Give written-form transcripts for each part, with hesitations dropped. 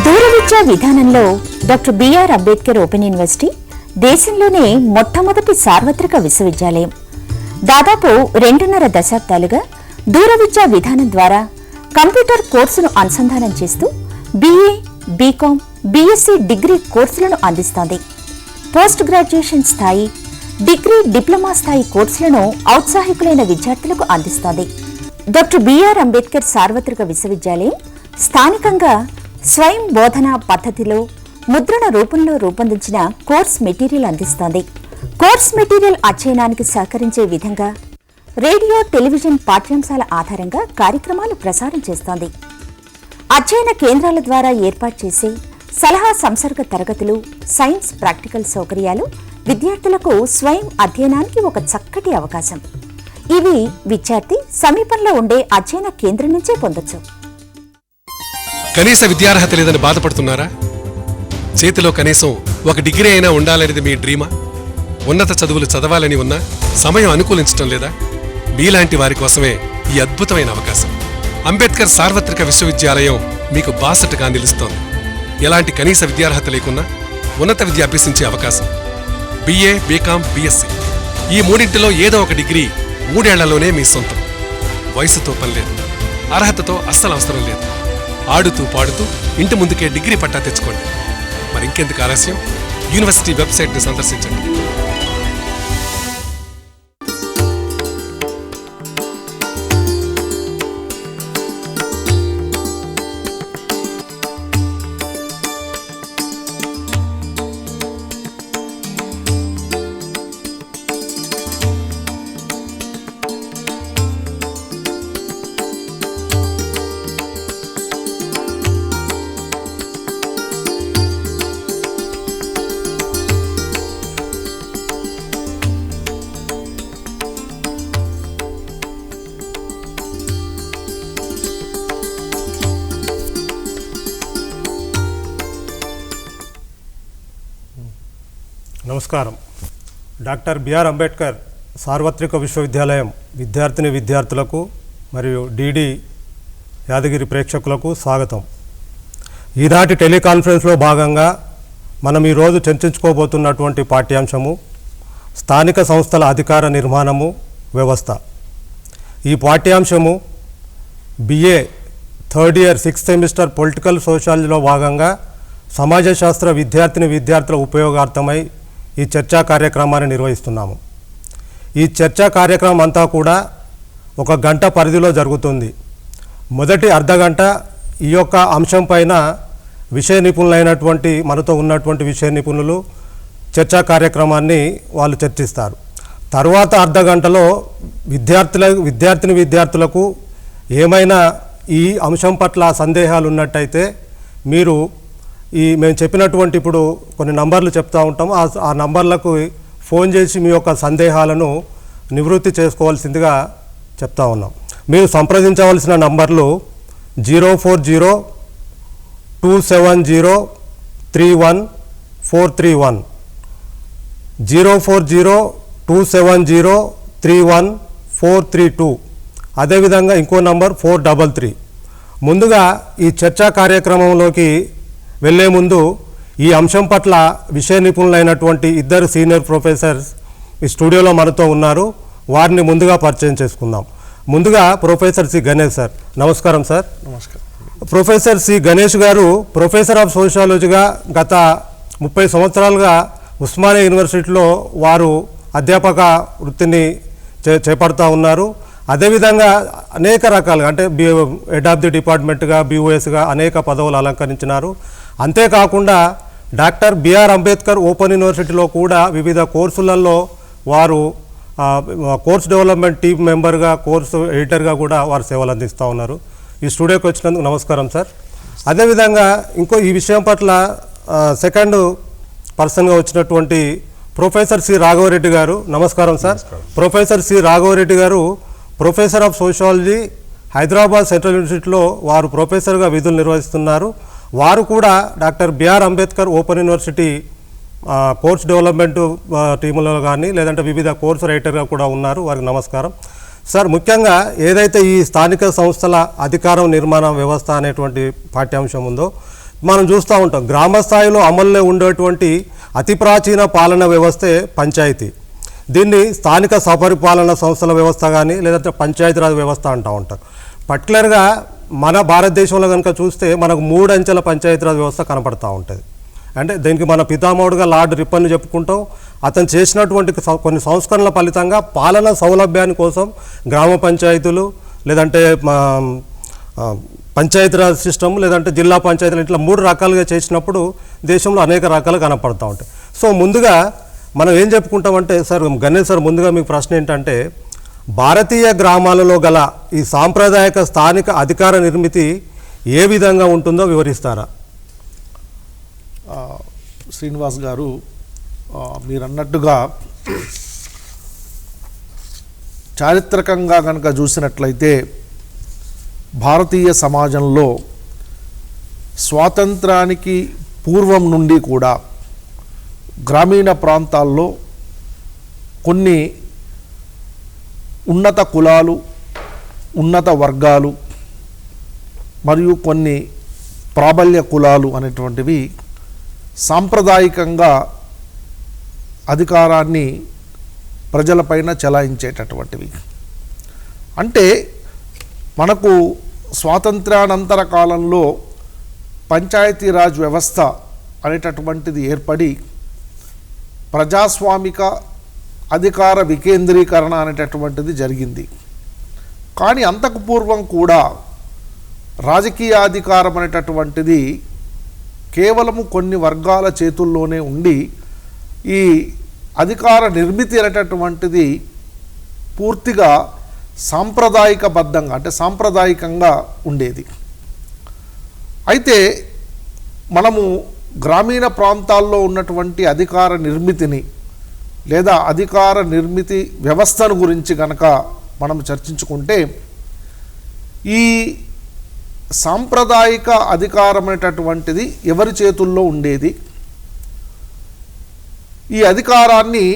దూర విద్యా విధానంలో doctor BR Ambedkar open university దేశంలోనే మొట్టమొదటి సార్వత్రిక విశ్వవిద్యాలయం. దాదాపు 2.5 దశాబ్దాలుగా దూర విద్యా విధానం ద్వారా కంప్యూటర్ కోర్సును అనుసంధానం చేస్తూ BA, BCom, BSc డిగ్రీ కోర్సులను అందిస్తోంది. పోస్ట్ గ్రాడ్యుయేషన్ స్థాయి, డిగ్రీ, డిప్లొమా స్థాయి కోర్సులను ఔత్సాహికులైన విద్యార్థులకు అందిస్తోంది. డాక్టర్ బిఆర్ అంబేద్కర్ సార్వత్రిక విశ్వవిద్యాలయం స్థానికంగా స్వయం బోధనా పద్ధతిలో ముద్రణ రూపంలో రూపొందించిన కోర్స్ మెటీరియల్ అందిస్తోంది. కోర్స్ మెటీరియల్ అధ్యయనానికి సహకరించే విధంగా రేడియో, టెలివిజన్ పాఠ్యాంశాల ఆధారంగా కార్యక్రమాలు ప్రసారం చేస్తోంది. అధ్యయన కేంద్రాల ద్వారా ఏర్పాటు చేసే సలహా సంసర్గ తరగతులు, సైన్స్ ప్రాక్టికల్ సౌకర్యాలు విద్యార్థులకు స్వయం అధ్యయనానికి ఒక చక్కటి అవకాశం. ఇవి విద్యార్థి సమీపంలో ఉండే అధ్యయన కేంద్రం నుంచే పొందొచ్చు. కనీస విద్యార్హత లేదని బాధపడుతున్నారా? చేతిలో కనీసం ఒక డిగ్రీ అయినా ఉండాలనేది మీ డ్రీమా? ఉన్నత చదువులు చదవాలని ఉన్నా సమయం అనుకూలించడం లేదా? మీలాంటి వారి కోసమే ఈ అద్భుతమైన అవకాశం. అంబేద్కర్ సార్వత్రిక విశ్వవిద్యాలయం మీకు బాసటగా నిలుస్తోంది. ఎలాంటి కనీస విద్యార్హత లేకున్నా ఉన్నత విద్య అభ్యసించే అవకాశం. BA, BCom, BSc ఈ మూడింటిలో ఏదో ఒక డిగ్రీ 3 ఏళ్లలోనే మీ సొంతం. వయసుతో పని లేదు, అర్హతతో అస్సలు అవసరం లేదు. ఆడుతూ పాడుతూ ఇంటి ముందుకే డిగ్రీ పట్టా తెచ్చుకోండి. మరి ఇంకెందుకు ఆలస్యం? యూనివర్సిటీ వెబ్సైట్ని సందర్శించండి. నమస్కారం. డాక్టర్ బిఆర్ అంబేద్కర్ సార్వత్రిక విశ్వవిద్యాలయం విద్యార్థులకు మరియు DD యాదగిరి ప్రేక్షకులకు స్వాగతం. ఈనాటి టెలికాన్ఫరెన్స్లో భాగంగా మనం ఈరోజు చర్చించుకోబోతున్నటువంటి పాఠ్యాంశము స్థానిక సంస్థల అధికార నిర్మాణము వ్యవస్థ. ఈ పాఠ్యాంశము BA 3rd year 6th semester political సోషాలజీలో భాగంగా సమాజ శాస్త్ర విద్యార్థుల ఉపయోగార్థమై ఈ చర్చా కార్యక్రమాన్ని నిర్వహిస్తున్నాము. ఈ చర్చా కార్యక్రమం అంతా కూడా 1 గంట పరిధిలో జరుగుతుంది. మొదటి అర్ధగంట ఈ యొక్క అంశం పైన విషయ నిపుణులైనటువంటి మనతో ఉన్నటువంటి విషయ నిపుణులు చర్చా కార్యక్రమాన్ని వాళ్ళు చర్చిస్తారు. తర్వాత అర్ధగంటలో విద్యార్థులకు ఏమైనా ఈ అంశం పట్ల సందేహాలు ఉన్నట్టయితే మీరు మేము చెప్పినటువంటి ఇప్పుడు కొన్ని నంబర్లు చెప్తూ ఉంటాము. ఆ నంబర్లకు ఫోన్ చేసి మీ యొక్క సందేహాలను నివృత్తి చేసుకోవాల్సిందిగా చెప్తా ఉన్నాం. మీరు సంప్రదించవలసిన నంబర్లు 04027031431, 04027031432, అదేవిధంగా ఇంకో నంబర్ 433. ముందుగా ఈ చర్చా కార్యక్రమంలోకి వెళ్లే ముందు ఈ అంశం పట్ల విషయ నిపుణులైనటువంటి 2 సీనియర్ ప్రొఫెసర్స్ ఈ స్టూడియోలో మనతో ఉన్నారు. వారిని ముందుగా పరిచయం చేసుకుందాం. ముందుగా ప్రొఫెసర్ సి గణేష్ సార్. నమస్కారం సార్. నమస్కారం. ప్రొఫెసర్ సి గణేష్ గారు ప్రొఫెసర్ ఆఫ్ సోషాలజీగా గత 30 సంవత్సరాలుగా ఉస్మానియా యూనివర్సిటీలో వారు అధ్యాపక వృత్తిని చేపడుతూ ఉన్నారు. అదేవిధంగా అనేక రకాలుగా అంటే హెడ్ ఆఫ్ ది డిపార్ట్మెంట్గా, BOSగా అనేక పదవులు అలంకరించినారు. అంతేకాకుండా డాక్టర్ బిఆర్ అంబేద్కర్ ఓపెన్ యూనివర్సిటీలో కూడా వివిధ కోర్సులలో వారు కోర్స్ డెవలప్మెంట్ టీమ్ మెంబర్గా, కోర్సు ఎడిటర్గా కూడా వారు సేవలు అందిస్తూ ఉన్నారు. ఈ స్టూడియోకి వచ్చినందుకు నమస్కారం సార్. అదేవిధంగా ఈ విషయం పట్ల సెకండ్ పర్సన్గా వచ్చినటువంటి ప్రొఫెసర్ సి రాఘవరెడ్డి గారు. నమస్కారం సార్. ప్రొఫెసర్ సి రాఘవరెడ్డి గారు professor of sociology, Hyderabad central యూనివర్సిటీలో వారు ప్రొఫెసర్గా విధులు నిర్వహిస్తున్నారు. వారు కూడా doctor BR Ambedkar open university course development టీములో కానీ లేదంటే వివిధ కోర్సు రైటర్గా కూడా ఉన్నారు. వారికి నమస్కారం. సార్, ముఖ్యంగా ఏదైతే ఈ స్థానిక సంస్థల అధికారం నిర్మాణ వ్యవస్థ అనేటువంటి పాఠ్యాంశం ఉందో మనం చూస్తూ ఉంటాం. గ్రామ స్థాయిలో అమల్లో ఉండేటువంటి అతి ప్రాచీన పాలన వ్యవస్థే పంచాయతీ. దీన్ని స్థానిక స్వపరిపాలన సంస్థల వ్యవస్థ కానీ లేదంటే పంచాయతీరాజ్ వ్యవస్థ అంటూ ఉంటారు. పర్టికులర్గా మన భారతదేశంలో కనుక చూస్తే మనకు 3 అంచెల పంచాయతీరాజ్ వ్యవస్థ కనపడతా ఉంటుంది. అంటే దీనికి మన పితామహుడుగా లార్డ్ రిప్పన్ చెప్పుకుంటాం. అతను చేసినటువంటి కొన్ని సంస్కరణల ఫలితంగా పాలన సౌలభ్యాన్ని కోసం గ్రామ పంచాయతీలు లేదంటే పంచాయతీరాజ్ సిస్టమ్ లేదంటే జిల్లా పంచాయతీలు ఇట్లా 3 రకాలుగా చేసినప్పుడు దేశంలో అనేక రకాలు కనపడుతూ ఉంటాయి. సో ముందుగా మనం ఏం చెప్పుకుంటామంటే సార్ గణేష్ సార్, ముందుగా మీకు ప్రశ్న ఏంటంటే భారతీయ గ్రామాలలో గల ఈ సాంప్రదాయక స్థానిక అధికార నిర్మితి ఏ విధంగా ఉంటుందో వివరిస్తారా? శ్రీనివాస్ గారు, మీరు అన్నట్టుగా చారిత్రకంగా కనుక చూసినట్లయితే భారతీయ సమాజంలో స్వాతంత్రానికి పూర్వం నుండి కూడా గ్రామీణ ప్రాంతాల్లో కొన్ని ఉన్నత కులాలు, ఉన్నత వర్గాలు మరియు కొన్ని ప్రాబల్య కులాలు అనేటువంటివి సాంప్రదాయకంగా అధికారాన్ని ప్రజలపైన చెలాయించేటటువంటివి. అంటే మనకు స్వాతంత్ర్యానంతర కాలంలో పంచాయతీరాజ్ వ్యవస్థ అనేటటువంటిది ఏర్పడి ప్రజాస్వామిక అధికార వికేంద్రీకరణ అనేటటువంటిది జరిగింది. కానీ అంతకు పూర్వం కూడా రాజకీయ అధికారం అనేటటువంటిది కేవలము కొన్ని వర్గాల చేతుల్లోనే ఉండి ఈ అధికార నిర్మితి అనేటటువంటిది పూర్తిగా సాంప్రదాయకబద్ధంగా, అంటే సాంప్రదాయకంగా ఉండేది. అయితే మనము గ్రామీణ ప్రాంతాల్లో ఉన్నటువంటి అధికార నిర్మితిని లేదా అధికార నిర్మితి వ్యవస్థను గురించి కనుక మనం చర్చించుకుంటే ఈ సాంప్రదాయిక అధికారం అనేటటువంటిది ఎవరి చేతుల్లో ఉండేది, ఈ అధికారాన్ని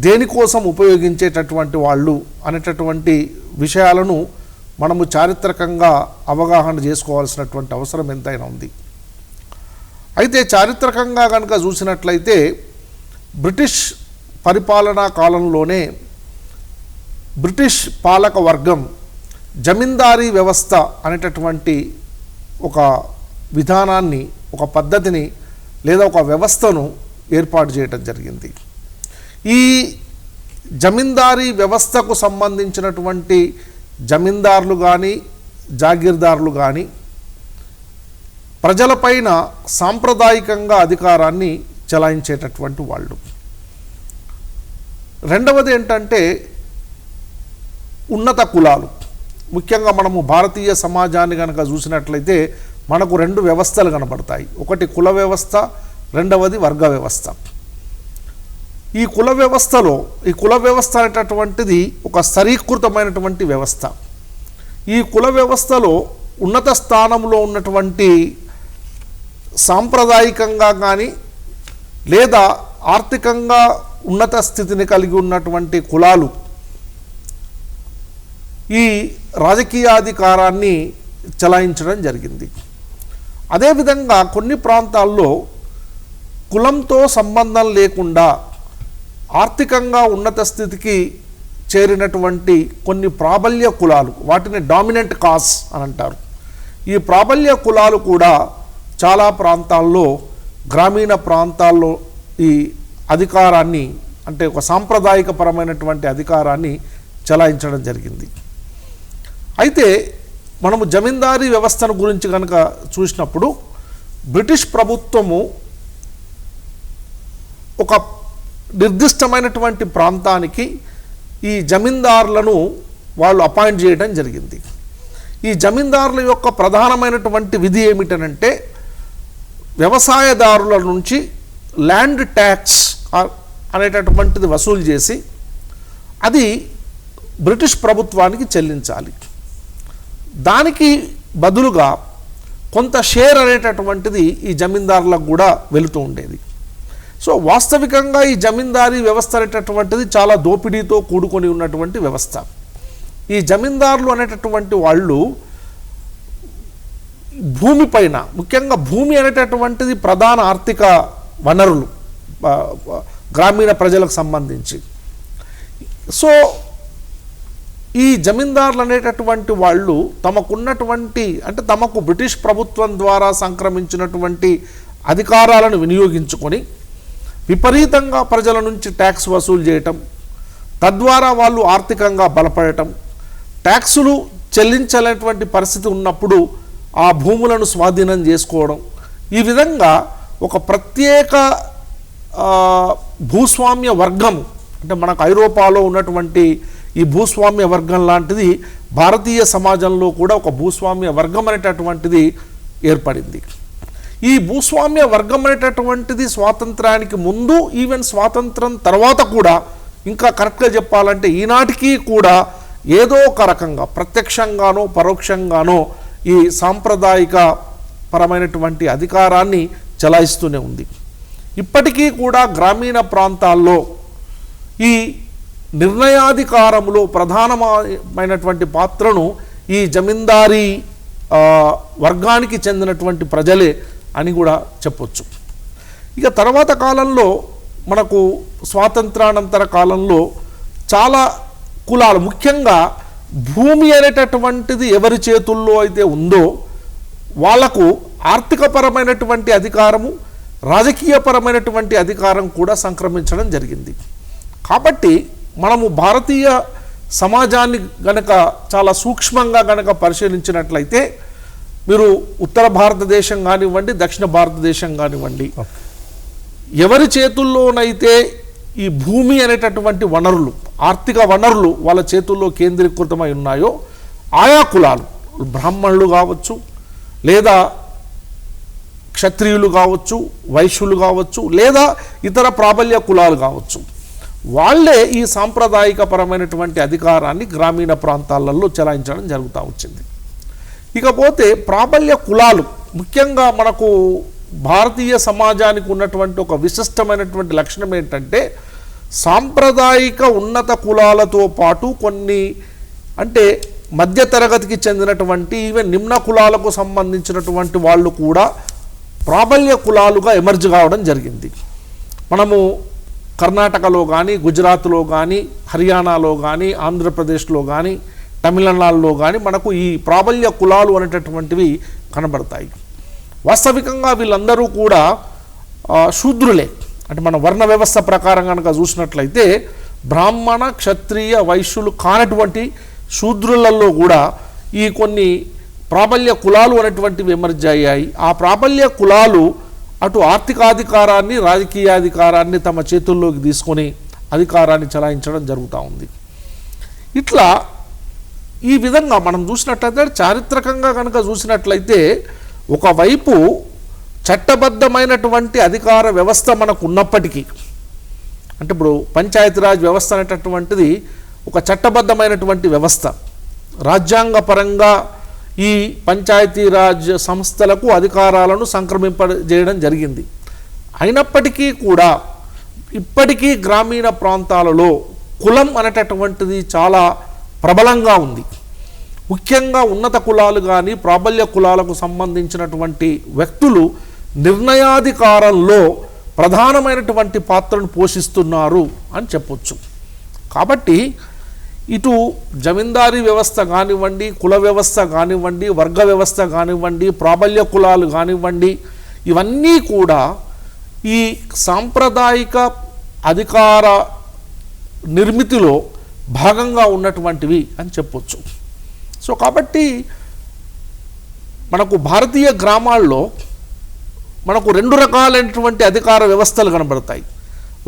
దేనికోసం ఉపయోగించేటటువంటి వాళ్ళు అనేటటువంటి విషయాలను మనము చారిత్రకంగా అవగాహన చేసుకోవాల్సినటువంటి అవసరం ఎంతైనా ఉంది. అయితే చారిత్రకంగా కనుక చూసినట్లయితే బ్రిటిష్ పరిపాలనా కాలంలోనే బ్రిటిష్ పాలక వర్గం జమీందారీ వ్యవస్థ అనేటటువంటి ఒక విధానాన్ని, ఒక పద్ధతిని లేదా ఒక వ్యవస్థను ఏర్పాటు చేయడం జరిగింది. ఈ జమీందారీ వ్యవస్థకు సంబంధించినటువంటి జమీందారులు కానీ జాగీర్దారులు కానీ ప్రజలపైన సాంప్రదాయకంగా అధికారాన్ని చెలాయించేటటువంటి వాళ్ళు. రెండవది ఏంటంటే ఉన్నత కులాలు. ముఖ్యంగా మనము భారతీయ సమాజాన్ని కనుక చూసినట్లయితే మనకు 2 వ్యవస్థలు కనబడతాయి. ఒకటి కుల వ్యవస్థ, రెండవది వర్గ వ్యవస్థ. ఈ కుల వ్యవస్థలో ఈ కుల వ్యవస్థ అనేటటువంటిది ఒక స్థరీకృతమైనటువంటి వ్యవస్థ. ఈ కుల వ్యవస్థలో ఉన్నత స్థానంలో ఉన్నటువంటి సాంప్రదాయకంగా కానీ లేదా ఆర్థికంగా ఉన్నత స్థితిని కలిగి ఉన్నటువంటి కులాలు ఈ రాజకీయాధికారాన్ని చెలాయించడం జరిగింది. అదేవిధంగా కొన్ని ప్రాంతాల్లో కులంతో సంబంధం లేకుండా ఆర్థికంగా ఉన్నత స్థితికి చేరినటువంటి కొన్ని ప్రాబల్య కులాలు, వాటిని డామినెంట్ కాస్ట్ అని అంటారు. ఈ ప్రాబల్య కులాలు కూడా చాలా ప్రాంతాల్లో, గ్రామీణ ప్రాంతాల్లో ఈ అధికారాన్ని, అంటే ఒక సాంప్రదాయకపరమైనటువంటి అధికారాన్ని చెలాయించడం జరిగింది. అయితే మనము జమీందారీ వ్యవస్థను గురించి కనుక చూసినప్పుడు బ్రిటిష్ ప్రభుత్వము ఒక నిర్దిష్టమైనటువంటి ప్రాంతానికి ఈ జమీందారులను వాళ్ళు అపాయింట్ చేయడం జరిగింది. ఈ జమీందారుల యొక్క ప్రధానమైనటువంటి విధి ఏమిటనంటే వ్యవసాయదారుల నుంచి ల్యాండ్ ట్యాక్స్ అనేటటువంటిది వసూలు చేసి అది బ్రిటిష్ ప్రభుత్వానికి చెల్లించాలి. దానికి బదులుగా కొంత షేర్ అనేటటువంటిది ఈ జమీందారులకు కూడా వెళుతూ ఉండేది. సో వాస్తవికంగా ఈ జమీందారీ వ్యవస్థ అనేటటువంటిది చాలా దోపిడీతో కూడుకొని ఉన్నటువంటి వ్యవస్థ. ఈ జమీందారులు అనేటటువంటి వాళ్ళు భూమిపైన, ముఖ్యంగా భూమి అనేటటువంటిది ప్రధాన ఆర్థిక వనరులు గ్రామీణ ప్రజలకు సంబంధించి. సో ఈ జమీందారులు అనేటటువంటి వాళ్ళు తమకున్నటువంటి, అంటే తమకు బ్రిటిష్ ప్రభుత్వం ద్వారా సంక్రమించినటువంటి అధికారాలను వినియోగించుకొని విపరీతంగా ప్రజల నుంచి ట్యాక్స్ వసూలు చేయటం, తద్వారా వాళ్ళు ఆర్థికంగా బలపడటం, ట్యాక్సులు చెల్లించలేనటువంటి పరిస్థితి ఉన్నప్పుడు ఆ భూములను స్వాధీనం చేసుకోవడం, ఈ విధంగా ఒక ప్రత్యేక భూస్వామ్య వర్గం, అంటే మనకు ఐరోపాలో ఉన్నటువంటి ఈ భూస్వామ్య వర్గం లాంటిది భారతీయ సమాజంలో కూడా ఒక భూస్వామ్య వర్గం అనేటటువంటిది ఏర్పడింది. ఈ భూస్వామ్య వర్గం అనేటటువంటిది స్వాతంత్రానికి ముందు, ఈవెన్ స్వాతంత్రం తర్వాత కూడా, ఇంకా కరెక్ట్గా చెప్పాలంటే ఈనాటికి కూడా ఏదో ఒక రకంగా ప్రత్యక్షంగానో పరోక్షంగానో ఈ సాంప్రదాయిక పరమైనటువంటి అధికారాన్ని చెలాయిస్తూనే ఉంది. ఇప్పటికీ కూడా గ్రామీణ ప్రాంతాల్లో ఈ నిర్ణయాధికారంలో ప్రధానమైనటువంటి పాత్రను ఈ జమీందారీ వర్గానికి చెందినటువంటి ప్రజలే అని కూడా చెప్పొచ్చు. ఇక తర్వాత కాలంలో మనకు స్వాతంత్రానంతర కాలంలో చాలా కులాలు, ముఖ్యంగా భూమి అనేటటువంటిది ఎవరి చేతుల్లో అయితే ఉందో వాళ్లకు ఆర్థికపరమైనటువంటి అధికారము, రాజకీయపరమైనటువంటి అధికారం కూడా సంక్రమించడం జరిగింది. కాబట్టి మనము భారతీయ సమాజాన్ని గనక చాలా సూక్ష్మంగా గనక పరిశీలించినట్లయితే, మీరు ఉత్తర భారతదేశం కానివ్వండి, దక్షిణ భారతదేశం కానివ్వండి, ఎవరి చేతుల్లోనైతే ఈ భూమి అనేటటువంటి వనరులు, ఆర్థిక వనరులు వాళ్ళ చేతుల్లో కేంద్రీకృతమై ఉన్నాయో ఆయా కులాలు, బ్రాహ్మణులు కావచ్చు, లేదా క్షత్రియులు కావచ్చు, వైశ్యులు కావచ్చు, లేదా ఇతర ప్రాబల్య కులాలు కావచ్చు, వాళ్ళే ఈ సాంప్రదాయికపరమైనటువంటి అధికారాన్ని గ్రామీణ ప్రాంతాలలో చెలాయించడం జరుగుతూ వచ్చింది. ఇకపోతే ప్రాబల్య కులాలు, ముఖ్యంగా మనకు భారతీయ సమాజానికి ఉన్నటువంటి ఒక విశిష్టమైనటువంటి లక్షణం ఏంటంటే, సాంప్రదాయిక ఉన్నత కులాలతో పాటు కొన్ని, అంటే మధ్యతరగతికి చెందినటువంటి ఈవెన్ నిమ్న కులాలకు సంబంధించినటువంటి వాళ్ళు కూడా ప్రాబల్య కులాలుగా ఎమర్జ్ కావడం జరిగింది. మనము కర్ణాటకలో కానీ, గుజరాత్లో కానీ, హర్యానాలో కానీ, ఆంధ్రప్రదేశ్లో కానీ, తమిళనాడులో కానీ మనకు ఈ ప్రాబల్య కులాలు అనేటటువంటివి కనబడతాయి. వాస్తవికంగా వీళ్ళందరూ కూడా శూద్రులే. అంటే మన వర్ణ వ్యవస్థ ప్రకారం కనుక చూసినట్లయితే బ్రాహ్మణ, క్షత్రియ, వైశ్యులు కానటువంటి శూద్రులలో కూడా ఈ కొన్ని ప్రాబల్య కులాలు అనేటువంటివి ఎమర్జ్ అయ్యాయి. ఆ ప్రాబల్య కులాలు అటు ఆర్థికాధికారాన్ని, రాజకీయాధికారాన్ని తమ చేతుల్లోకి తీసుకొని అధికారాన్ని చెలాయించడం జరుగుతూ ఉంది. ఇట్లా ఈ విధంగా మనం చూసినట్లయితే, చారిత్రకంగా కనుక చూసినట్లయితే, ఒకవైపు చట్టబద్ధమైనటువంటి అధికార వ్యవస్థ మనకు ఉన్నప్పటికీ, అంటే ఇప్పుడు పంచాయతీరాజ్ వ్యవస్థ అనేటటువంటిది ఒక చట్టబద్ధమైనటువంటి వ్యవస్థ. రాజ్యాంగపరంగా ఈ పంచాయతీరాజ్ సంస్థలకు అధికారాలను సంక్రమింపజేయడం జరిగింది. అయినప్పటికీ కూడా ఇప్పటికీ గ్రామీణ ప్రాంతాలలో కులం అనేటటువంటిది చాలా ప్రబలంగా ఉంది. ముఖ్యంగా ఉన్నత కులాలు కానీ, ప్రాబల్య కులాలకు సంబంధించినటువంటి వ్యక్తులు నిర్ణయాధికారంలో ప్రధానమైనటువంటి పాత్రను పోషిస్తున్నారు అని చెప్పొచ్చు. కాబట్టి ఇటు జమీందారీ వ్యవస్థ కానివ్వండి, కుల వ్యవస్థ కానివ్వండి, వర్గ వ్యవస్థ కానివ్వండి, ప్రాబల్య కులాలు కానివ్వండి, ఇవన్నీ కూడా ఈ సాంప్రదాయిక అధికార నిర్మితిలో భాగంగా ఉన్నటువంటివి అని చెప్పొచ్చు. సో కాబట్టి మనకు భారతీయ గ్రామాల్లో మనకు రెండు రకాలైనటువంటి అధికార వ్యవస్థలు కనబడతాయి.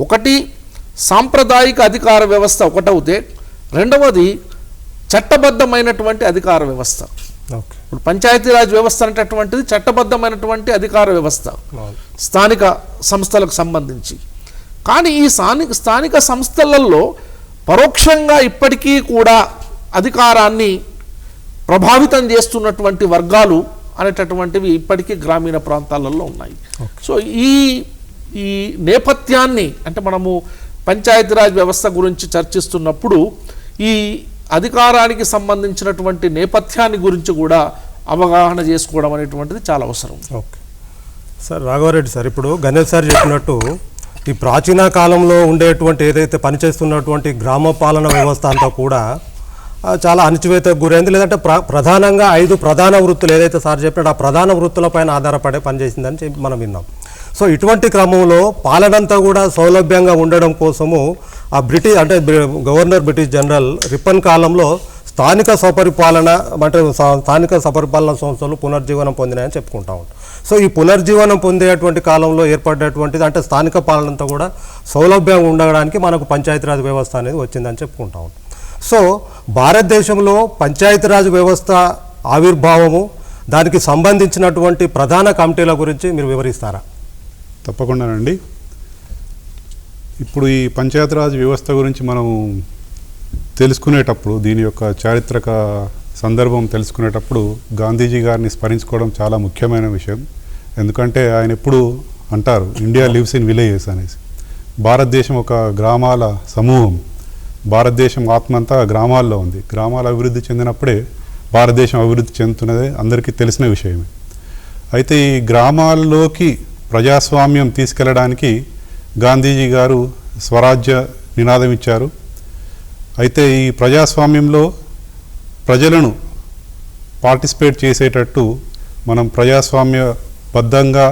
ఒకటి సాంప్రదాయిక అధికార వ్యవస్థ ఒకటవుతే, రెండవది చట్టబద్ధమైనటువంటి అధికార వ్యవస్థ. ఇప్పుడు పంచాయతీరాజ్ వ్యవస్థ అనేటటువంటిది చట్టబద్ధమైనటువంటి అధికార వ్యవస్థ స్థానిక సంస్థలకు సంబంధించి. కానీ ఈ స్థానిక సంస్థలలో పరోక్షంగా ఇప్పటికీ కూడా అధికారాన్ని ప్రభావితం చేస్తున్నటువంటి వర్గాలు అనేటటువంటివి ఇప్పటికీ గ్రామీణ ప్రాంతాలలో ఉన్నాయి. సో ఈ నేపథ్యాన్ని, అంటే మనము పంచాయతీరాజ్ వ్యవస్థ గురించి చర్చిస్తున్నప్పుడు ఈ అధికారానికి సంబంధించినటువంటి నేపథ్యాన్ని గురించి కూడా అవగాహన చేసుకోవడం అనేటువంటిది చాలా అవసరం. ఓకే సార్, రాఘవరెడ్డి సార్, ఇప్పుడు గణేష్ సార్ చెప్పినట్టు ఈ ప్రాచీన కాలంలో ఉండేటువంటి ఏదైతే పనిచేస్తున్నటువంటి గ్రామ పాలన వ్యవస్థ అంతా కూడా చాలా అణచివేతకు గురైంది, లేదంటే ప్రధానంగా 5 ప్రధాన వృత్తులు ఏదైతే సార్ చెప్పినట్టు ఆ ప్రధాన వృత్తులపైన ఆధారపడే పనిచేసిందని చెప్పి మనం విన్నాం. సో ఇటువంటి క్రమంలో పాలనంతా కూడా సౌలభ్యంగా ఉండడం కోసము ఆ బ్రిటిష్ అంటే గవర్నర్ బ్రిటిష్ జనరల్ రిప్పన్ కాలంలో స్థానిక స్వపరిపాలన అంటే స్థానిక స్వపరిపాలన సంస్థలు పునర్జీవనం పొందినాయని చెప్పుకుంటా ఉంటాం. సో ఈ పునర్జీవనం పొందేటువంటి కాలంలో ఏర్పడేటువంటిది అంటే స్థానిక పాలనంతా కూడా సౌలభ్యంగా ఉండడానికి మనకు పంచాయతీరాజ్ వ్యవస్థ అనేది వచ్చిందని చెప్పుకుంటా ఉంటాం. సో భారతదేశంలో పంచాయతీరాజ్ వ్యవస్థ ఆవిర్భావము, దానికి సంబంధించినటువంటి ప్రధాన కమిటీల గురించి మీరు వివరిస్తారా? తప్పకుండానండి. ఇప్పుడు ఈ పంచాయతీరాజ్ వ్యవస్థ గురించి మనం తెలుసుకునేటప్పుడు, దీని యొక్క చారిత్రక సందర్భం తెలుసుకునేటప్పుడు గాంధీజీ గారిని స్మరించుకోవడం చాలా ముఖ్యమైన విషయం. ఎందుకంటే ఆయన ఎప్పుడు అంటారు ఇండియా లివ్స్ ఇన్ విలేజెస్ అనేసి. భారతదేశం ఒక గ్రామాల సమూహం. భారతదేశం ఆత్మ అంతా గ్రామాల్లో ఉంది. గ్రామాలు అభివృద్ధి చెందినప్పుడే భారతదేశం అభివృద్ధి చెందుతున్నదే అందరికీ తెలిసిన విషయమే. అయితే ఈ గ్రామాల్లోకి ప్రజాస్వామ్యం తీసుకెళ్లడానికి గాంధీజీ గారు స్వరాజ్య నినాదం ఇచ్చారు. అయితే ఈ ప్రజాస్వామ్యంలో ప్రజలను పార్టిసిపేట్ చేసేటట్టు మనం ప్రజాస్వామ్యబద్ధంగా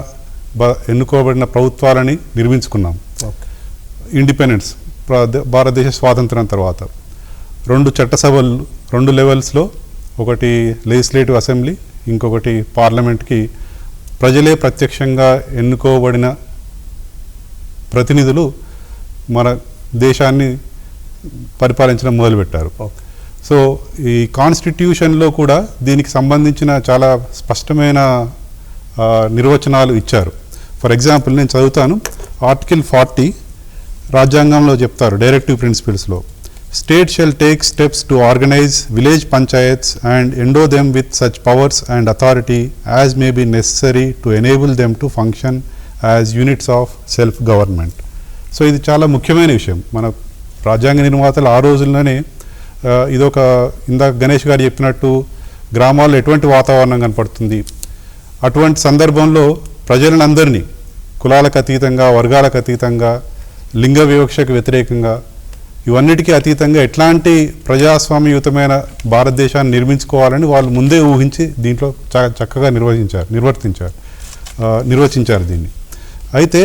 ఎన్నుకోబడిన ప్రభుత్వాలని నిర్మించుకున్నాం. ఇండిపెండెన్స్ భారతదేశ స్వాతంత్రం తర్వాత 2 చట్టసభలు 2 లెవెల్స్లో, ఒకటి లెజిస్లేటివ్ అసెంబ్లీ, ఇంకొకటి పార్లమెంట్కి ప్రజలే ప్రత్యక్షంగా ఎన్నుకోబడిన ప్రతినిధులు మన దేశాన్ని పరిపాలించడం మొదలుపెట్టారు. సో ఈ కాన్స్టిట్యూషన్లో కూడా దీనికి సంబంధించిన చాలా స్పష్టమైన నిర్వచనాలు ఇచ్చారు. ఫర్ ఎగ్జాంపుల్ నేను చదువుతాను. ఆర్టికల్ 40 రాజ్యాంగంలో చెప్తారు, డైరెక్టివ్ ప్రిన్సిపల్స్లో, state shall take steps to organise village panchayats and endow them with such powers and authority as may be necessary to enable them to function as units of self government. So ఇది చాలా ముఖ్యమైన విషయం. మన రాజ్యాంగ నిర్మాతలు ఆ రోజుల్లోనే ఇదొక, ఇందాక గణేష్ గారు చెప్పినట్టు గ్రామాల్లో ఎటువంటి వాతావరణం కనపడుతుంది, అటువంటి సందర్భంలో ప్రజలందరినీ కులాలకు అతీతంగా, వర్గాలకు అతీతంగా, లింగ వివక్షకు వ్యతిరేకంగా, ఇవన్నిటికీ అతీతంగా ఎట్లాంటి ప్రజాస్వామ్యయుతమైన భారతదేశాన్ని నిర్మించుకోవాలని వాళ్ళు ముందే ఊహించి దీంట్లో చక్కగా నిర్వచించారు దీన్ని. అయితే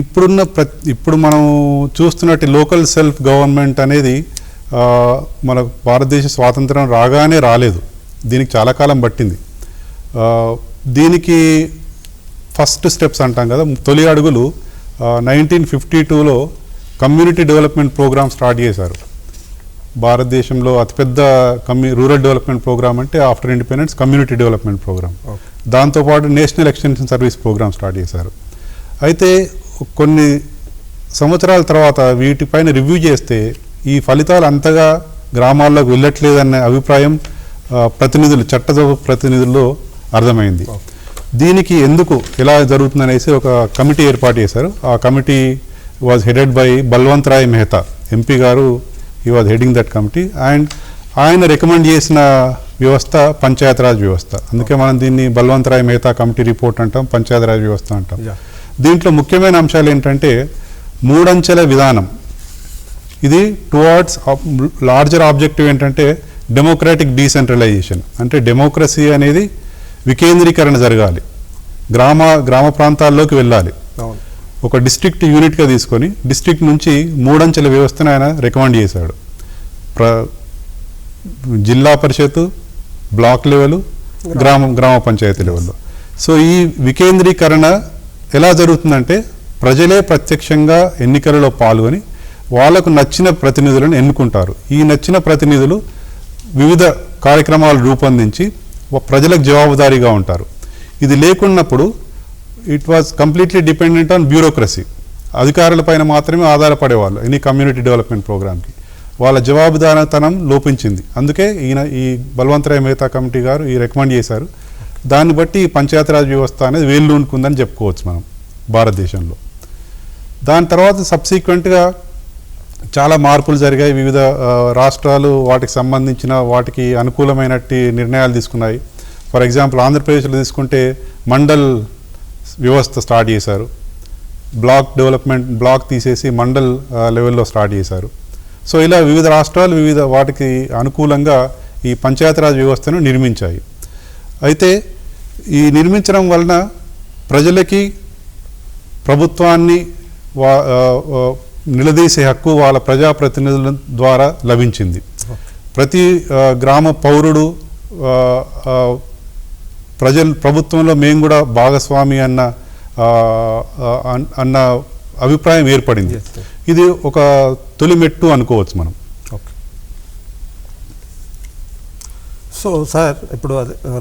ఇప్పుడు మనం చూస్తున్నట్టు లోకల్ సెల్ఫ్ గవర్నమెంట్ అనేది మన భారతదేశ స్వాతంత్రం రాగానే రాలేదు. దీనికి చాలా కాలం పట్టింది. దీనికి ఫస్ట్ స్టెప్స్ అంటాం కదా, తొలి అడుగులు 1952లో కమ్యూనిటీ డెవలప్మెంట్ ప్రోగ్రామ్ స్టార్ట్ చేశారు. భారతదేశంలో అతిపెద్ద రూరల్ డెవలప్మెంట్ ప్రోగ్రామ్ అంటే after independence community development programme. దాంతోపాటు national extension service programme start చేశారు. అయితే కొన్ని సంవత్సరాల తర్వాత వీటిపైన రివ్యూ చేస్తే ఈ ఫలితాలు అంతగా గ్రామాల్లోకి వెళ్ళట్లేదనే అభిప్రాయం చట్టసభ ప్రతినిధుల్లో అర్థమైంది. దీనికి ఎందుకు ఎలా జరుగుతుందనేసి ఒక కమిటీ ఏర్పాటు చేశారు. ఆ committee was headed by Balwant Rai Mehta MP గారు. He was heading that committee and ఆయన రికమెండ్ చేసిన వ్యవస్థ పంచాయతీరాజ్ వ్యవస్థ. అందుకే మనం దీన్ని బల్వంత్ రాయ్ మెహతా కమిటీ రిపోర్ట్ అంటాం, పంచాయతీరాజ్ వ్యవస్థ అంటాం. దీంట్లో ముఖ్యమైన అంశాలు ఏంటంటే 3 అంచెల విధానం. ఇది టువార్డ్స్ లార్జర్ ఆబ్జెక్టివ్ ఏంటంటే డెమోక్రాటిక్ డీసెంట్రలైజేషన్. అంటే డెమోక్రసీ అనేది వికేంద్రీకరణ జరగాలి, గ్రామ ప్రాంతాల్లోకి వెళ్ళాలి. ఒక డిస్ట్రిక్ట్ యూనిట్గా తీసుకొని డిస్ట్రిక్ట్ నుంచి 3 అంచెల వ్యవస్థను ఆయన రికమెండ్ చేశాడు. జిల్లా పరిషత్, బ్లాక్ లెవెల్, గ్రామ పంచాయతీ లెవెల్లో. సో ఈ వికేంద్రీకరణ ఎలా జరుగుతుందంటే ప్రజలే ప్రత్యక్షంగా ఎన్నికలలో పాల్గొని వాళ్లకు నచ్చిన ప్రతినిధులను ఎన్నుకుంటారు. ఈ నచ్చిన ప్రతినిధులు వివిధ కార్యక్రమాలు రూపొందించి ప్రజలకు జవాబుదారీగా ఉంటారు. ఇది లేకున్నప్పుడు it was completely dependent on bureaucracy. అధికారులపైన మాత్రమే ఆధారపడేవాళ్ళు ఎనీ కమ్యూనిటీ డెవలప్మెంట్ ప్రోగ్రామ్కి. వాళ్ళ జవాబుదారీతనం లోపించింది. అందుకే ఈ బల్వంత్ రాయ్ మెహతా కమిటీ గారు ఈ రికమెండ్ చేశారు. దాన్ని బట్టి పంచాయతీరాజ్ వ్యవస్థ అనేది వేళ్ళూనుకుందని చెప్పుకోవచ్చు మనం భారతదేశంలో. దాని తర్వాత సబ్సీక్వెంట్గా చాలా మార్పులు జరిగాయి. వివిధ రాష్ట్రాలు వాటికి సంబంధించిన వాటికి అనుకూలమైనట్టి నిర్ణయాలు తీసుకున్నాయి. ఫర్ ఎగ్జాంపుల్ ఆంధ్రప్రదేశ్లో తీసుకుంటే మండల్ వ్యవస్థ స్టార్ట్ చేశారు. బ్లాక్ తీసేసి మండల్ లెవెల్లో స్టార్ట్ చేశారు. సో ఇలా వివిధ రాష్ట్రాలు వివిధ వాటికి అనుకూలంగా ఈ పంచాయతీరాజ్ వ్యవస్థను నిర్మించాయి. అయితే ఈ నిర్మించడం వలన ప్రజలకి ప్రభుత్వాన్ని నిలదీసే హక్కు వాళ్ళ ప్రజాప్రతినిధుల ద్వారా లభించింది. ప్రతి గ్రామ పౌరుడు ప్రభుత్వంలో మేము కూడా భాగస్వామి అన్న అభిప్రాయం ఏర్పడింది. ఇది ఒక తొలి మెట్టు అనుకోవచ్చు మనం. సో సార్, ఇప్పుడు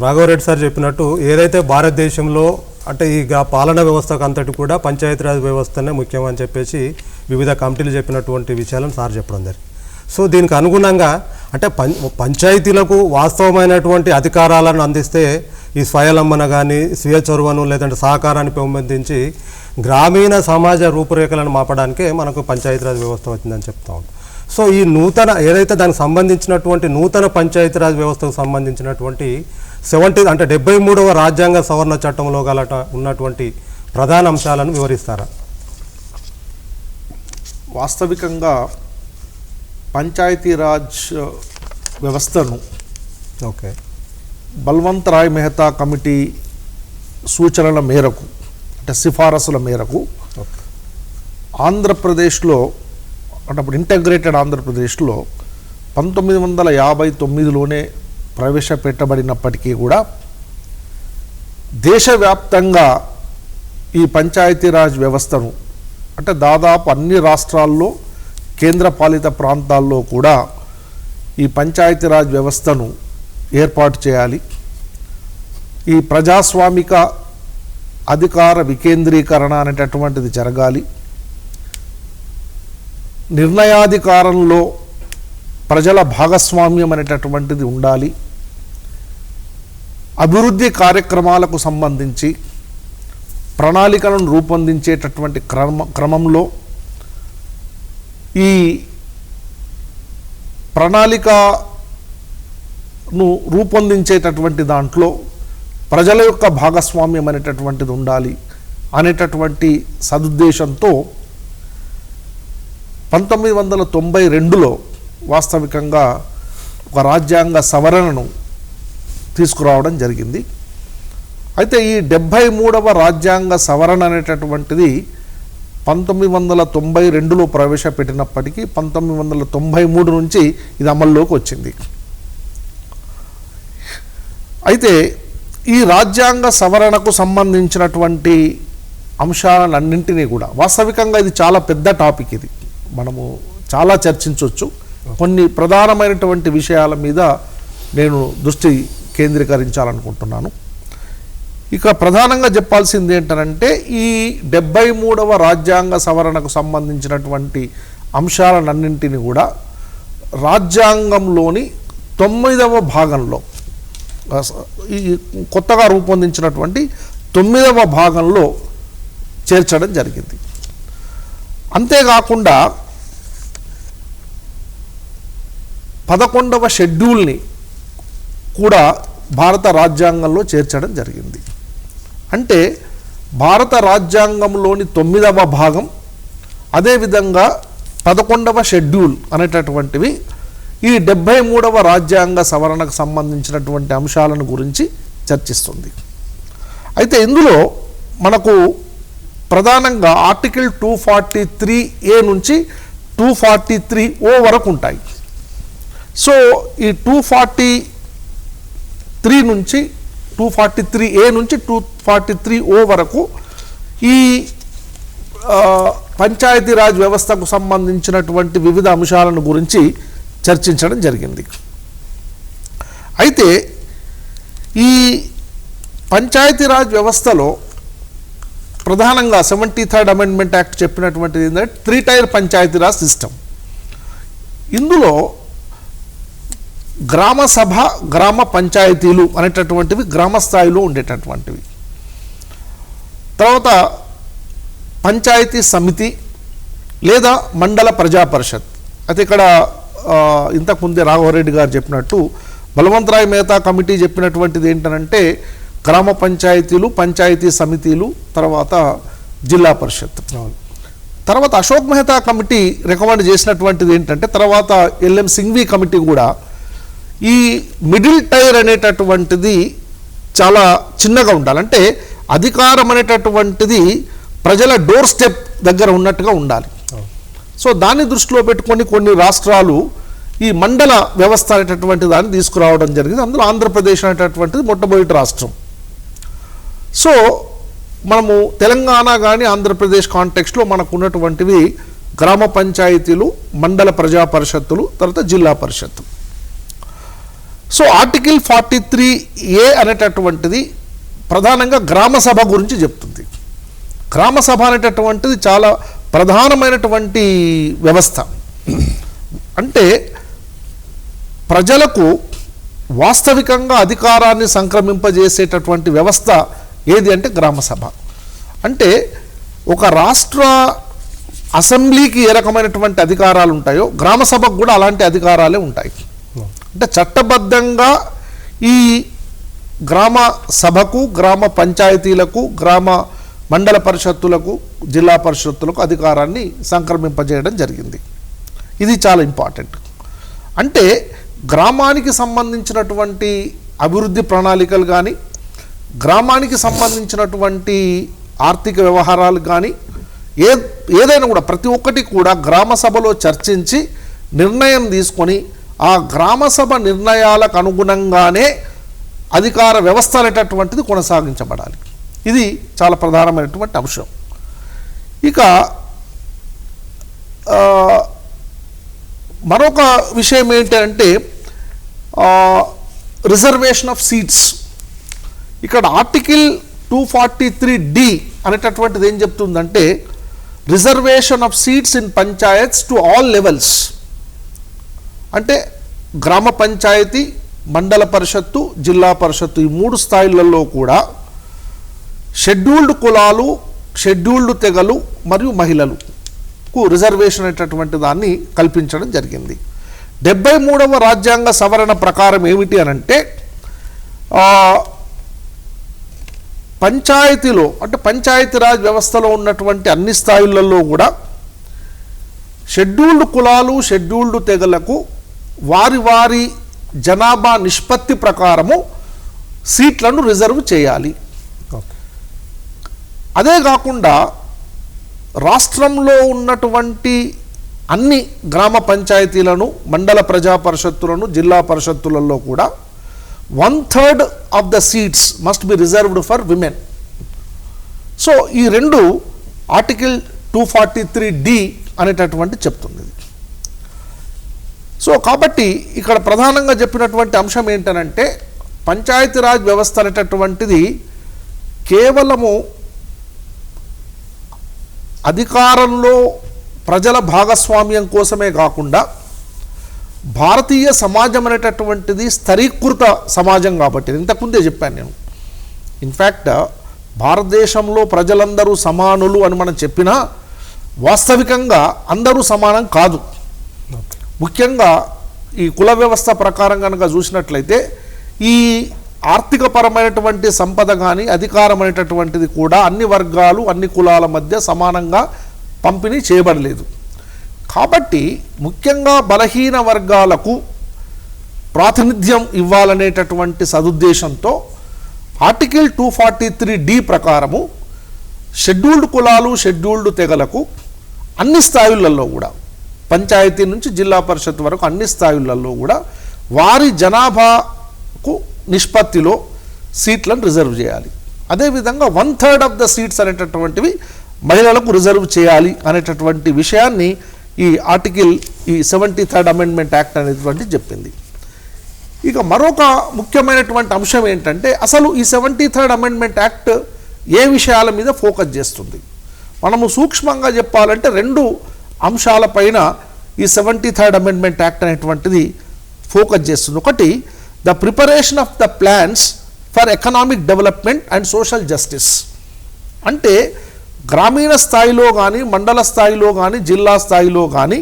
రాఘవరెడ్డి సార్ చెప్పినట్టు ఏదైతే భారతదేశంలో అంటే ఈ పాలనా వ్యవస్థకు అంతటి కూడా పంచాయతీరాజ్ వ్యవస్థనే ముఖ్యం అని చెప్పేసి వివిధ కమిటీలు చెప్పినటువంటి విషయాలను సార్ చెప్పడం జరిగింది. సో దీనికి అనుగుణంగా అంటే పంచాయతీలకు వాస్తవమైనటువంటి అధికారాలను అందిస్తే ఈ స్వయంలంబన కానీ స్వీయ చొరవను లేదంటే సహకారాన్ని పెంపొందించి గ్రామీణ సమాజ రూపురేఖలను మాపడానికే మనకు పంచాయతీరాజ్ వ్యవస్థ వచ్చిందని చెప్తా ఉన్నాం. సో ఈ నూతన ఏదైతే దానికి సంబంధించినటువంటి నూతన పంచాయతీరాజ్ వ్యవస్థకు సంబంధించినటువంటి 73వ రాజ్యాంగ సవరణ చట్టంలో ఉన్నటువంటి ప్రధాన అంశాలను వివరిస్తారా? వాస్తవికంగా పంచాయతీరాజ్ వ్యవస్థను బల్వంత్ రాయ్ మెహతా కమిటీ సూచనల మేరకు అంటే సిఫారసుల మేరకు ఆంధ్రప్రదేశ్లో అంటే అప్పుడు ఇంటగ్రేటెడ్ ఆంధ్రప్రదేశ్లో 1959లోనే ప్రవేశపెట్టబడినప్పటికీ కూడా దేశవ్యాప్తంగా ఈ పంచాయతీరాజ్ వ్యవస్థను అంటే దాదాపు అన్ని రాష్ట్రాల్లో కేంద్రపాలిత ప్రాంతాల్లో కూడా ఈ పంచాయతీరాజ్ వ్యవస్థను ఏర్పాటు చేయాలి. ఈ ప్రజాస్వామిక అధికార వికేంద్రీకరణ అనేటటువంటిది జరగాలి. నిర్ణయాధికారంలో ప్రజల భాగస్వామ్యం అనేటటువంటిది ఉండాలి. అభివృద్ధి కార్యక్రమాలకు సంబంధించి ప్రణాళికలను రూపొందించేటటువంటి క్రమంలో ఈ ప్రణాళికను రూపొందించేటటువంటి దాంట్లో ప్రజల యొక్క భాగస్వామ్యం అనేటటువంటిది ఉండాలి అనేటటువంటి సదుద్దేశంతో 1992లో వాస్తవికంగా ఒక రాజ్యాంగ సవరణను తీసుకురావడం జరిగింది. అయితే ఈ 73వ రాజ్యాంగ సవరణ అనేటటువంటిది 1992లో ప్రవేశపెట్టినప్పటికీ 1993 నుంచి ఇది అమల్లోకి వచ్చింది. అయితే ఈ రాజ్యాంగ సవరణకు సంబంధించినటువంటి అంశాలన్నింటినీ కూడా వాస్తవికంగా ఇది చాలా పెద్ద టాపిక్. ఇది మనము చాలా చర్చించవచ్చు. కొన్ని ప్రధానమైనటువంటి విషయాల మీద నేను దృష్టి కేంద్రీకరించాలనుకుంటున్నాను. ఇక ప్రధానంగా చెప్పాల్సింది ఏంటంటే ఈ 73వ రాజ్యాంగ సవరణకు సంబంధించినటువంటి అంశాలన్నింటినీ కూడా రాజ్యాంగంలోని 9వ భాగంలో ఈ కొత్తగా రూపొందించినటువంటి 9వ భాగంలో చేర్చడం జరిగింది. అంతేకాకుండా 11వ షెడ్యూల్ని కూడా భారత రాజ్యాంగంలో చేర్చడం జరిగింది. అంటే భారత రాజ్యాంగంలోని 9వ భాగం అదేవిధంగా 11వ షెడ్యూల్ అనేటటువంటివి ఈ 73వ రాజ్యాంగ సవరణకు సంబంధించినటువంటి అంశాలను గురించి చర్చిస్తుంది. అయితే ఇందులో మనకు ప్రధానంగా ఆర్టికల్ 243A నుంచి 243O వరకు ఉంటాయి. సో ఈ 243 నుంచి 243A నుంచి 243O వరకు ఈ పంచాయతీరాజ్ వ్యవస్థకు సంబంధించినటువంటి వివిధ అంశాలను గురించి చర్చించడం జరిగింది. అయితే ఈ పంచాయతీరాజ్ వ్యవస్థలో ప్రధానంగా 73rd అమెండ్మెంట్ యాక్ట్ చెప్పినటువంటిది ఏంటంటే 3 టైర్ పంచాయతీరాజ్ సిస్టమ్. ఇందులో గ్రామ సభ గ్రామ పంచాయతీలు అనేటటువంటివి గ్రామ స్థాయిలో ఉండేటటువంటివి. తర్వాత పంచాయతీ సమితి లేదా మండల ప్రజా పరిషత్. అయితే ఇక్కడ ఇంతకుముందే రాఘవరెడ్డి గారు చెప్పినట్టు బలవంతరాయ్ మెహతా కమిటీ చెప్పినటువంటిది ఏంటనంటే గ్రామ పంచాయతీలు, పంచాయతీ సమితిలు, తర్వాత జిల్లా పరిషత్. తర్వాత అశోక్ మెహతా కమిటీ రికమెండ్ చేసినటువంటిది ఏంటంటే, తర్వాత ఎల్ఎం సింఘ్వి కమిటీ కూడా ఈ మిడిల్ టైర్ అనేటటువంటిది చాలా చిన్నగా ఉండాలి. అంటే అధికారం అనేటటువంటిది ప్రజల డోర్ స్టెప్ దగ్గర ఉన్నట్టుగా ఉండాలి. సో దాన్ని దృష్టిలో పెట్టుకొని కొన్ని రాష్ట్రాలు ఈ మండల వ్యవస్థ అనేటటువంటి దాన్ని తీసుకురావడం జరిగింది. అందులో ఆంధ్రప్రదేశ్ అనేటటువంటిది మొట్టమొదటి రాష్ట్రం. సో మనము తెలంగాణ కానీ ఆంధ్రప్రదేశ్ కాంటెక్స్ట్లో మనకు ఉన్నటువంటివి గ్రామ పంచాయతీలు, మండల ప్రజా పరిషత్తులు, తర్వాత జిల్లా పరిషత్తు. సో ఆర్టికల్ 43A అనేటటువంటిది ప్రధానంగా గ్రామ సభ గురించి చెప్తుంది. గ్రామ సభ అనేటటువంటిది చాలా ప్రధానమైనటువంటి వ్యవస్థ. అంటే ప్రజలకు వాస్తవికంగా అధికారాన్ని సంక్రమింపజేసేటటువంటి వ్యవస్థ ఏది అంటే గ్రామ సభ. అంటే ఒక రాష్ట్ర అసెంబ్లీకి ఏ రకమైనటువంటి అధికారాలు ఉంటాయో గ్రామ సభకు కూడా అలాంటి అధికారాలే ఉంటాయి. అంటే చట్టబద్ధంగా ఈ గ్రామ సభకు, గ్రామ పంచాయతీలకు, గ్రామ మండల పరిషత్తులకు, జిల్లా పరిషత్తులకు అధికారాన్ని సంక్రమింపజేయడం జరిగింది. ఇది చాలా ఇంపార్టెంట్. అంటే గ్రామానికి సంబంధించినటువంటి అభివృద్ధి ప్రణాళికలు కానీ, గ్రామానికి సంబంధించినటువంటి ఆర్థిక వ్యవహారాలు కానీ, ఏదైనా కూడా ప్రతి ఒక్కటి కూడా గ్రామ సభలో చర్చించి నిర్ణయం తీసుకొని ఆ గ్రామ సభ నిర్ణయాలకు అనుగుణంగానే అధికార వ్యవస్థ అనేటటువంటిది కొనసాగించబడాలి. ఇది చాలా ప్రధానమైనటువంటి అంశం. ఇక మరొక విషయం ఏంటంటే రిజర్వేషన్ ఆఫ్ సీట్స్. ఇక్కడ ఆర్టికల్ 243D అనేటటువంటిది ఏం చెప్తుందంటే reservation of seats in panchayats to all levels. అంటే గ్రామ పంచాయతీ, మండల పరిషత్తు, జిల్లా పరిషత్తు ఈ 3 స్థాయిలలో కూడా షెడ్యూల్డ్ కులాలు, షెడ్యూల్డ్ తెగలు మరియు మహిళలకు రిజర్వేషన్ అనేటటువంటి దాన్ని కల్పించడం జరిగింది. 73వ రాజ్యాంగ సవరణ ప్రకారం ఏమిటి అనంటే పంచాయతీలో అంటే పంచాయతీరాజ్ వ్యవస్థలో ఉన్నటువంటి అన్ని స్థాయిలలో కూడా షెడ్యూల్డ్ కులాలు, షెడ్యూల్డ్ తెగలకు వారి వారి జనాభా నిష్పత్తి ప్రకారము సీట్లను రిజర్వ్ చేయాలి. అదే కాకుండా రాష్ట్రంలో ఉన్నటువంటి అన్ని గ్రామ పంచాయతీలను, మండల ప్రజా పరిషత్తులను, జిల్లా పరిషత్తులలో కూడా 1/3 of the seats must be reserved for women. So ఈ రెండు ఆర్టికల్ 243D అనేటటువంటి చెప్తుంది. సో కాబట్టి ఇక్కడ ప్రధానంగా చెప్పినటువంటి అంశం ఏంటనంటే పంచాయతీరాజ్ వ్యవస్థ అనేటటువంటిది కేవలము అధికారంలో ప్రజల భాగస్వామ్యం కోసమే కాకుండా భారతీయ సమాజం అనేటటువంటిది స్థరీకృత సమాజం కాబట్టి ఇంతకుముందే చెప్పాను నేను. ఇన్ఫ్యాక్ట్ భారతదేశంలో ప్రజలందరూ సమానులు అని మనం చెప్పినా వాస్తవికంగా అందరూ సమానం కాదు. ముఖ్యంగా ఈ కుల వ్యవస్థ ప్రకారం కనుక చూసినట్లయితే ఈ ఆర్థికపరమైనటువంటి సంపద కానీ అధికారం అనేటటువంటిది కూడా అన్ని వర్గాలు, అన్ని కులాల మధ్య సమానంగా పంపిణీ చేయబడలేదు. కాబట్టి ముఖ్యంగా బలహీన వర్గాలకు ప్రాతినిధ్యం ఇవ్వాలనేటటువంటి సదుద్దేశంతో ఆర్టికల్ 243D ప్రకారము షెడ్యూల్డ్ కులాలు, షెడ్యూల్డ్ తెగలకు అన్ని స్థాయిలలో కూడా పంచాయతీ నుంచి జిల్లా పరిషత్ వరకు అన్ని స్థాయిలలో కూడా వారి జనాభాకు నిష్పత్తిలో సీట్లను రిజర్వ్ చేయాలి. అదేవిధంగా 1/3 ఆఫ్ ద సీట్స్ అనేటటువంటివి మహిళలకు రిజర్వ్ చేయాలి అనేటటువంటి విషయాన్ని ఈ ఆర్టికల్ ఈ 73rd అమెండ్మెంట్ యాక్ట్ అనేటువంటి చెప్పింది. ఇక మరొక ముఖ్యమైనటువంటి అంశం ఏంటంటే అసలు ఈ 73rd అమెండ్మెంట్ యాక్ట్ ఏ విషయాల మీద ఫోకస్ చేస్తుంది. మనము సూక్ష్మంగా చెప్పాలంటే 2 అంశాలపైన ఈ 73rd అమెండ్మెంట్ యాక్ట్ అనేటువంటిది ఫోకస్ చేస్తుంది. ఒకటి the preparation of the plans for economic development and social justice. అంటే గ్రామీణ స్థాయిలో కానీ, మండల స్థాయిలో కానీ, జిల్లా స్థాయిలో కానీ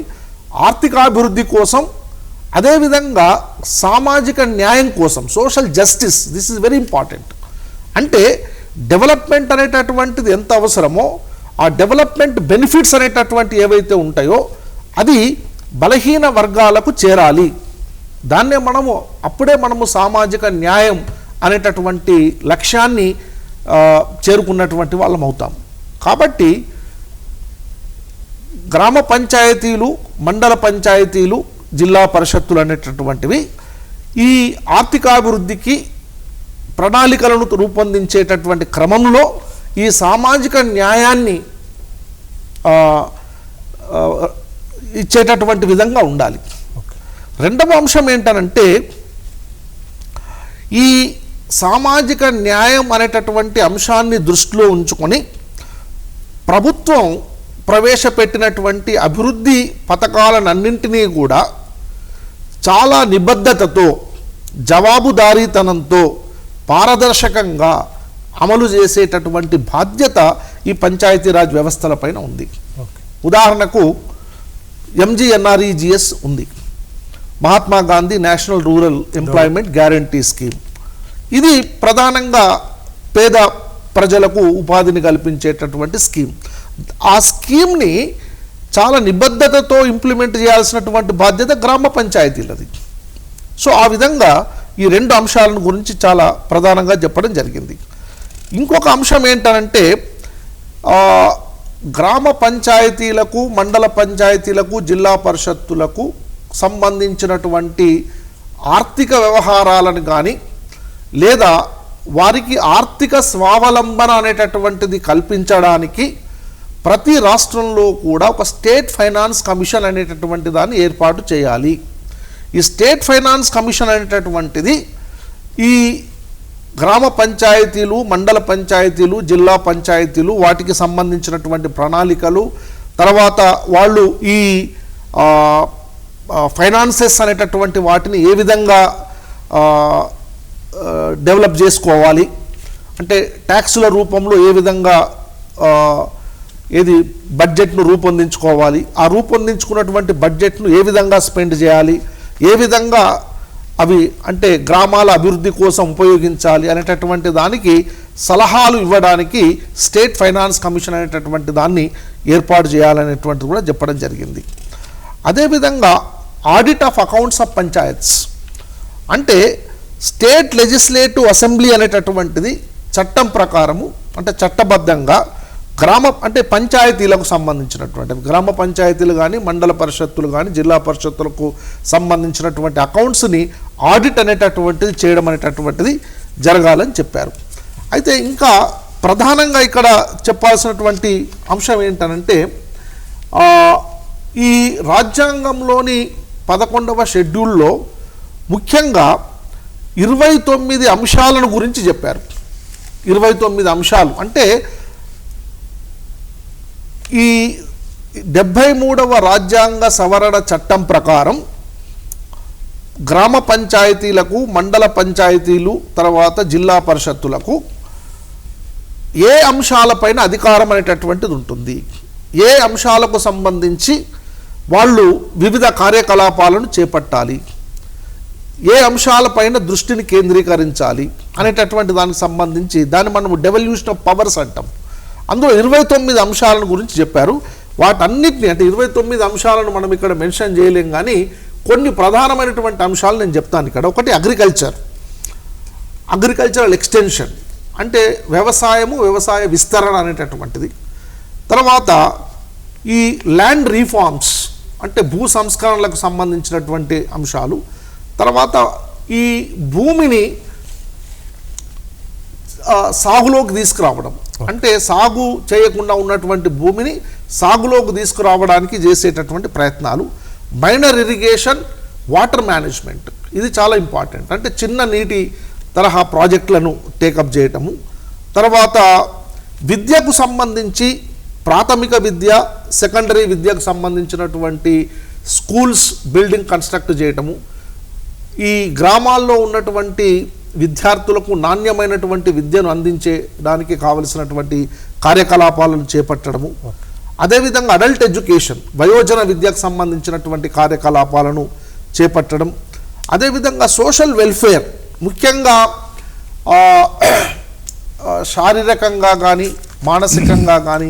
ఆర్థికాభివృద్ధి కోసం, అదేవిధంగా సామాజిక న్యాయం కోసం, social justice, this is very important. అంటే డెవలప్మెంట్ అనేటటువంటిది ఎంత అవసరమో ఆ డెవలప్మెంట్ బెనిఫిట్స్ అనేటటువంటి ఏవైతే ఉంటాయో అది బలహీన వర్గాలకు చేరాలి. దాన్నే అప్పుడే మనము సామాజిక న్యాయం అనేటటువంటి లక్ష్యాన్ని చేరుకున్నటువంటి వాళ్ళం అవుతాం. కాబట్టి గ్రామ పంచాయతీలు, మండల పంచాయతీలు, జిల్లా పరిషత్తులు అనేటటువంటివి ఈ ఆర్థికాభివృద్ధికి ప్రణాళికలను రూపొందించేటటువంటి క్రమంలో ఈ సామాజిక న్యాయాన్ని ఇచ్చేటటువంటి విధంగా ఉండాలి. రెండవ అంశం ఏంటనంటే ఈ సామాజిక న్యాయం అనేటటువంటి అంశాన్ని దృష్టిలో ఉంచుకొని ప్రభుత్వం ప్రవేశపెట్టినటువంటి అభివృద్ధి పథకాలన్నింటినీ కూడా చాలా నిబద్ధతతో, జవాబుదారీతనంతో, పారదర్శకంగా అమలు చేసేటటువంటి బాధ్యత ఈ పంచాయతీరాజ్ వ్యవస్థలపైన ఉంది. ఉదాహరణకు ఎంజీఎన్ఆర్ఈజీఎస్ ఉంది, Mahatma Gandhi national rural employment guarantee scheme. ఇది ప్రధానంగా పేద ప్రజలకు ఉపాధిని కల్పించేటటువంటి స్కీమ్. ఆ స్కీమ్ని చాలా నిబద్ధతతో ఇంప్లిమెంట్ చేయాల్సినటువంటి బాధ్యత గ్రామ పంచాయతీలది. సో ఆ విధంగా ఈ రెండు అంశాలను గురించి చాలా ప్రధానంగా చెప్పడం జరిగింది. ఇంకొక అంశం ఏంటనంటే గ్రామ పంచాయతీలకు, మండల పంచాయతీలకు, జిల్లా పరిషత్తులకు సంబంధించినటువంటి ఆర్థిక వ్యవహారాలను కానీ లేదా వారికి ఆర్థిక స్వావలంబన అనేటటువంటిది కల్పించడానికి ప్రతి రాష్ట్రంలో కూడా ఒక స్టేట్ ఫైనాన్స్ కమిషన్ అనేటటువంటి దాన్ని ఏర్పాటు చేయాలి. ఈ స్టేట్ ఫైనాన్స్ కమిషన్ అనేటటువంటిది ఈ గ్రామ పంచాయతీలు, మండల పంచాయతీలు, జిల్లా పంచాయతీలు వాటికి సంబంధించినటువంటి ప్రణాళికలు, తర్వాత వాళ్ళు ఈ ఫైనాన్సెస్ అనేటటువంటి వాటిని ఏ విధంగా డెవలప్ చేసుకోవాలి, అంటే ట్యాక్సుల రూపంలో ఏ విధంగా బడ్జెట్ను రూపొందించుకోవాలి, ఆ రూపొందించుకున్నటువంటి బడ్జెట్ను ఏ విధంగా స్పెండ్ చేయాలి, ఏ విధంగా అవి అంటే గ్రామాల అభివృద్ధి కోసం ఉపయోగించాలి అనేటటువంటి దానికి సలహాలు ఇవ్వడానికి స్టేట్ ఫైనాన్స్ కమిషన్ అనేటటువంటి దాన్ని ఏర్పాటు చేయాలనేటువంటిది కూడా చెప్పడం జరిగింది. అదేవిధంగా audit of accounts of panchayats, అంటే స్టేట్ లెజిస్లేటివ్ అసెంబ్లీ అనేటటువంటిది చట్టం ప్రకారము, అంటే చట్టబద్ధంగా అంటే పంచాయతీలకు సంబంధించినటువంటి గ్రామ పంచాయతీలు కానీ, మండల పరిషత్తులు కానీ, జిల్లా పరిషత్తులకు సంబంధించినటువంటి అకౌంట్స్ని ఆడిట్ అనేటటువంటిది చేయడం అనేటటువంటిది జరగాలని చెప్పారు. అయితే ఇంకా ప్రధానంగా ఇక్కడ చెప్పాల్సినటువంటి అంశం ఏంటనంటే ఈ రాజ్యాంగంలోని 11వ షెడ్యూల్లో ముఖ్యంగా 29 అంశాలను గురించి చెప్పారు. 29 అంశాలు అంటే ఈ 73వ రాజ్యాంగ సవరణ చట్టం ప్రకారం గ్రామ పంచాయతీలకు, మండల పంచాయతీలు, తర్వాత జిల్లా పరిషత్తులకు ఏ అంశాలపైన అధికారం అనేటటువంటిది ఉంటుంది, ఏ అంశాలకు సంబంధించి వాళ్ళు వివిధ కార్యకలాపాలను చేపట్టాలి, ఏ అంశాలపైన దృష్టిని కేంద్రీకరించాలి అనేటటువంటి దానికి సంబంధించి దాన్ని మనము డెవల్యూషన్ ఆఫ్ పవర్స్ అంటాం. అందులో 29 అంశాలను గురించి చెప్పారు. వాటన్నిటిని అంటే 29 అంశాలను మనం ఇక్కడ మెన్షన్ చేయలేం, కానీ కొన్ని ప్రధానమైనటువంటి అంశాలు నేను చెప్తాను ఇక్కడ. ఒకటి అగ్రికల్చరల్ ఎక్స్టెన్షన్, అంటే వ్యవసాయ విస్తరణ అనేటటువంటిది. తర్వాత ఈ ల్యాండ్ రీఫార్మ్స్, అంటే భూ సంస్కరణలకు సంబంధించినటువంటి అంశాలు. తర్వాత ఈ భూమిని సాగులోకి తీసుకురావడం, అంటే సాగు చేయకుండా ఉన్నటువంటి భూమిని సాగులోకి తీసుకురావడానికి చేసేటటువంటి ప్రయత్నాలు. మైనర్ ఇరిగేషన్, వాటర్ మేనేజ్మెంట్, ఇది చాలా ఇంపార్టెంట్, అంటే చిన్న నీటి తరహా ప్రాజెక్టులను టేకప్ చేయటము. తర్వాత విద్యకు సంబంధించి ప్రాథమిక విద్య, సెకండరీ విద్యకు సంబంధించినటువంటి స్కూల్స్ బిల్డింగ్ కన్స్ట్రక్ట్ చేయటము. ఈ గ్రామాల్లో ఉన్నటువంటి విద్యార్థులకు నాణ్యమైనటువంటి విద్యను అందించేదానికి కావలసినటువంటి కార్యకలాపాలను చేపట్టడము, అదేవిధంగా అడల్ట్ ఎడ్యుకేషన్ వయోజన విద్యకు సంబంధించినటువంటి కార్యకలాపాలను చేపట్టడం, అదేవిధంగా సోషల్ వెల్ఫేర్ ముఖ్యంగా శారీరకంగా కానీ మానసికంగా కానీ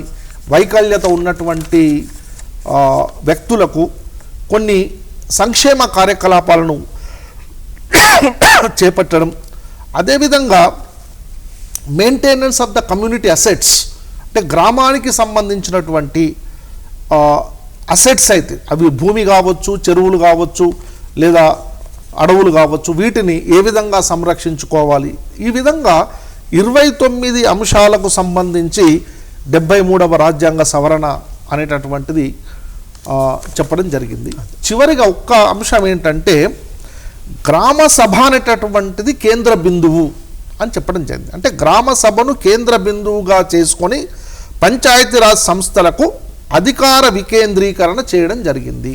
వైకల్యత ఉన్నటువంటి వ్యక్తులకు కొన్ని సంక్షేమ కార్యకలాపాలను చేపట్టడం, అదేవిధంగా maintenance of the community assets అంటే గ్రామానికి సంబంధించినటువంటి అసెట్స్ అయితే అవి భూమి కావచ్చు, చెరువులు కావచ్చు, లేదా అడవులు కావచ్చు, వీటిని ఏ విధంగా సంరక్షించుకోవాలి, ఈ విధంగా 29 అంశాలకు సంబంధించి 73వ రాజ్యాంగ సవరణ అనేటటువంటిది చెప్పడం జరిగింది. చివరిగా ఒక్క అంశం ఏంటంటే గ్రామ సభ అనేటటువంటిది కేంద్ర బిందువు అని చెప్పడం జరిగింది. అంటే గ్రామ సభను కేంద్ర బిందువుగా చేసుకొని పంచాయతీరాజ్ సంస్థలకు అధికార వికేంద్రీకరణ చేయడం జరిగింది.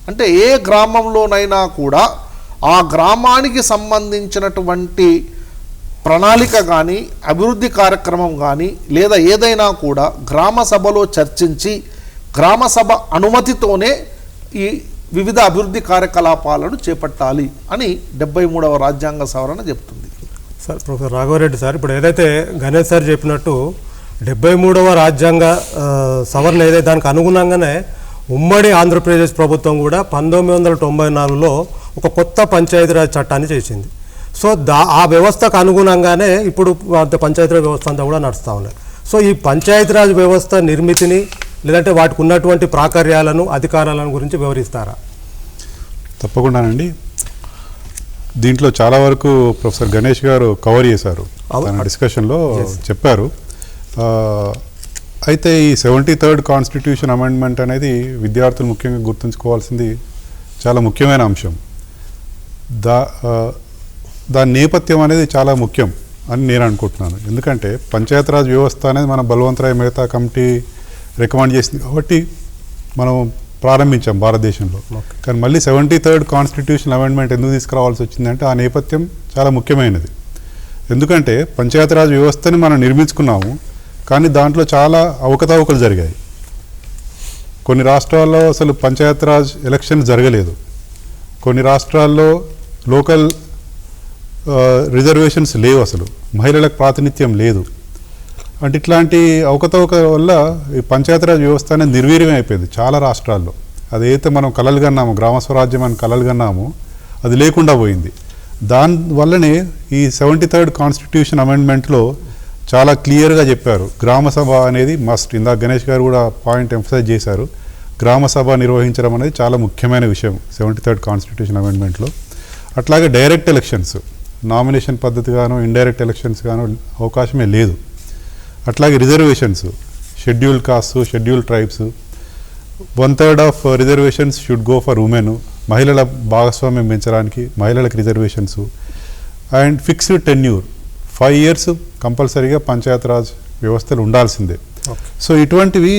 అంటే ఏ గ్రామంలోనైనా కూడా ఆ గ్రామానికి సంబంధించినటువంటి ప్రణాళిక కానీ అభివృద్ధి కార్యక్రమం కానీ లేదా ఏదైనా కూడా గ్రామ సభలో చర్చించి గ్రామ సభ అనుమతితోనే ఈ వివిధ అభివృద్ధి కార్యకలాపాలను చేపట్టాలి అని 73వ రాజ్యాంగ సవరణ చెప్తుంది. సార్ ప్రొఫెసర్ రాఘవరెడ్డి సార్, ఇప్పుడు ఏదైతే గణేష్ సార్ చెప్పినట్టు 73వ రాజ్యాంగ సవరణ ఏదైతే దానికి అనుగుణంగానే ఉమ్మడి ఆంధ్రప్రదేశ్ ప్రభుత్వం కూడా 1994లో ఒక కొత్త పంచాయతీరాజ్ చట్టాన్ని చేసింది. సో ఆ వ్యవస్థకు అనుగుణంగానే ఇప్పుడు పంచాయతీరాజ్ వ్యవస్థ అంతా కూడా నడుస్తూ ఉన్నాయి. సో ఈ పంచాయతీరాజ్ వ్యవస్థ నిర్మితిని లేదంటే వాటికి ఉన్నటువంటి ప్రాకర్యాలను అధికారాలను గురించి వివరిస్తారా? తప్పకుండానండి. దీంట్లో చాలా వరకు ప్రొఫెసర్ గణేష్ గారు కవర్ చేశారు, తన డిస్కషన్లో చెప్పారు. అయితే ఈ 73rd కాన్స్టిట్యూషన్ అమెండ్మెంట్ అనేది విద్యార్థులు ముఖ్యంగా గుర్తుంచుకోవాల్సింది చాలా ముఖ్యమైన అంశం. దాని నేపథ్యం అనేది చాలా ముఖ్యం అని నేను అనుకుంటున్నాను. ఎందుకంటే పంచాయతీరాజ్ వ్యవస్థ అనేది మన బల్వంతరాయ్ మెహతా కమిటీ రికమెండ్ చేసింది కాబట్టి మనం ప్రారంభించాం భారతదేశంలో. కానీ మళ్ళీ 73rd కాన్స్టిట్యూషన్ అమెండ్మెంట్ ఎందుకు తీసుకురావాల్సి వచ్చిందంటే ఆ నేపథ్యం చాలా ముఖ్యమైనది. ఎందుకంటే పంచాయతీరాజ్ వ్యవస్థని మనం నిర్మించుకున్నాము, కానీ దాంట్లో చాలా అవకతవకలు జరిగాయి. కొన్ని రాష్ట్రాల్లో అసలు పంచాయతీరాజ్ ఎలక్షన్ జరగలేదు, కొన్ని రాష్ట్రాల్లో లోకల్ రిజర్వేషన్స్ లేవు, అసలు మహిళలకు ప్రాతినిధ్యం లేదు. అంటే ఇట్లాంటి అవకతవక వల్ల ఈ పంచాయతీరాజ్ వ్యవస్థ అనేది నిర్వీర్యం అయిపోయింది చాలా రాష్ట్రాల్లో. అదైతే మనం కలలు కన్నాము, గ్రామ స్వరాజ్యం అని కలలు కన్నాము, అది లేకుండా పోయింది. దానివల్లనే ఈ 73rd కాన్స్టిట్యూషన్ అమెండ్మెంట్లో చాలా క్లియర్గా చెప్పారు, గ్రామ సభ అనేది మస్ట్. ఇందాక గణేష్ గారు కూడా పాయింట్ ఎంఫసైజ్ చేశారు, గ్రామ సభ నిర్వహించడం అనేది చాలా ముఖ్యమైన విషయం 73rd కాన్స్టిట్యూషన్ అమెండ్మెంట్లో. అట్లాగే డైరెక్ట్ ఎలక్షన్స్, నామినేషన్ పద్ధతి గాను ఇండైరెక్ట్ ఎలక్షన్స్ గాను అవకాశమే లేదు. అట్లాగే reservations, scheduled cost, scheduled tribes, 1/3 of reservations should go for women, మహిళల భాగస్వామ్యం పెంచడానికి మహిళలకు reservations, and fixed tenure 5 years కంపల్సరీగా పంచాయతీరాజ్ వ్యవస్థలు ఉండాల్సిందే. సో ఇటువంటివి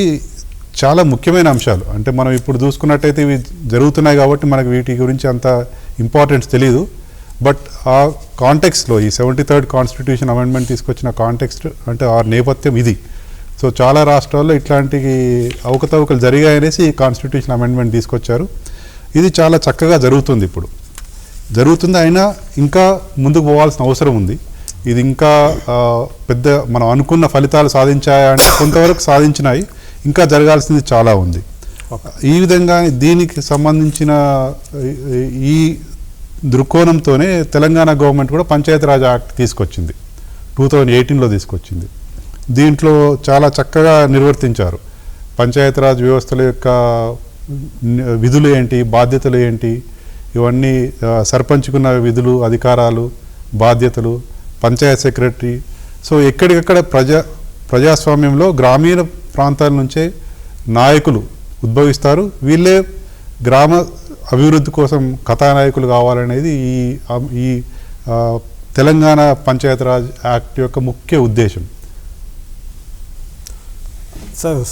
చాలా ముఖ్యమైన అంశాలు. అంటే మనం ఇప్పుడు చూసుకున్నట్టయితే ఇవి జరుగుతున్నాయి కాబట్టి మనకు వీటి గురించి అంత ఇంపార్టెన్స్ తెలియదు. బట్ ఆ కాంటెక్స్ట్లో ఈ 73rd కాన్స్టిట్యూషన్ అమెండ్మెంట్ తీసుకొచ్చిన కాంటెక్స్ట్ అంటే ఆ నేపథ్యం ఇది. సో చాలా రాష్ట్రాల్లో ఇట్లాంటి అవకతవకలు జరిగాయనేసి ఈ కాన్స్టిట్యూషన్ అమెండ్మెంట్ తీసుకొచ్చారు. ఇది చాలా చక్కగా జరుగుతుంది, ఇప్పుడు జరుగుతుంది. అయినా ఇంకా ముందుకు పోవాల్సిన అవసరం ఉంది. ఇది ఇంకా పెద్ద మనం అనుకున్న ఫలితాలు సాధించాయా అంటే కొంతవరకు సాధించినాయి, ఇంకా జరగాల్సింది చాలా ఉంది. ఈ విధంగా దీనికి సంబంధించిన ఈ దృక్కోణంతోనే తెలంగాణ గవర్నమెంట్ కూడా పంచాయతీరాజ్ యాక్ట్ తీసుకొచ్చింది, 2018లో తీసుకొచ్చింది. దీంట్లో చాలా చక్కగా నిర్వర్తించారు. పంచాయతీరాజ్ వ్యవస్థల యొక్క విధులు ఏంటి, బాధ్యతలు ఏంటి, ఇవన్నీ సర్పంచ్కున్న విధులు, అధికారాలు, బాధ్యతలు, పంచాయత్ సెక్రటరీ. సో ఎక్కడికక్కడ ప్రజాస్వామ్యంలో గ్రామీణ ప్రాంతాల నుంచే నాయకులు ఉద్భవిస్తారు, వీళ్ళే గ్రామ అభివృద్ధి కోసం కథానాయకులు కావాలనేది ఈ తెలంగాణ పంచాయతీరాజ్ యాక్ట్ యొక్క ముఖ్య ఉద్దేశం.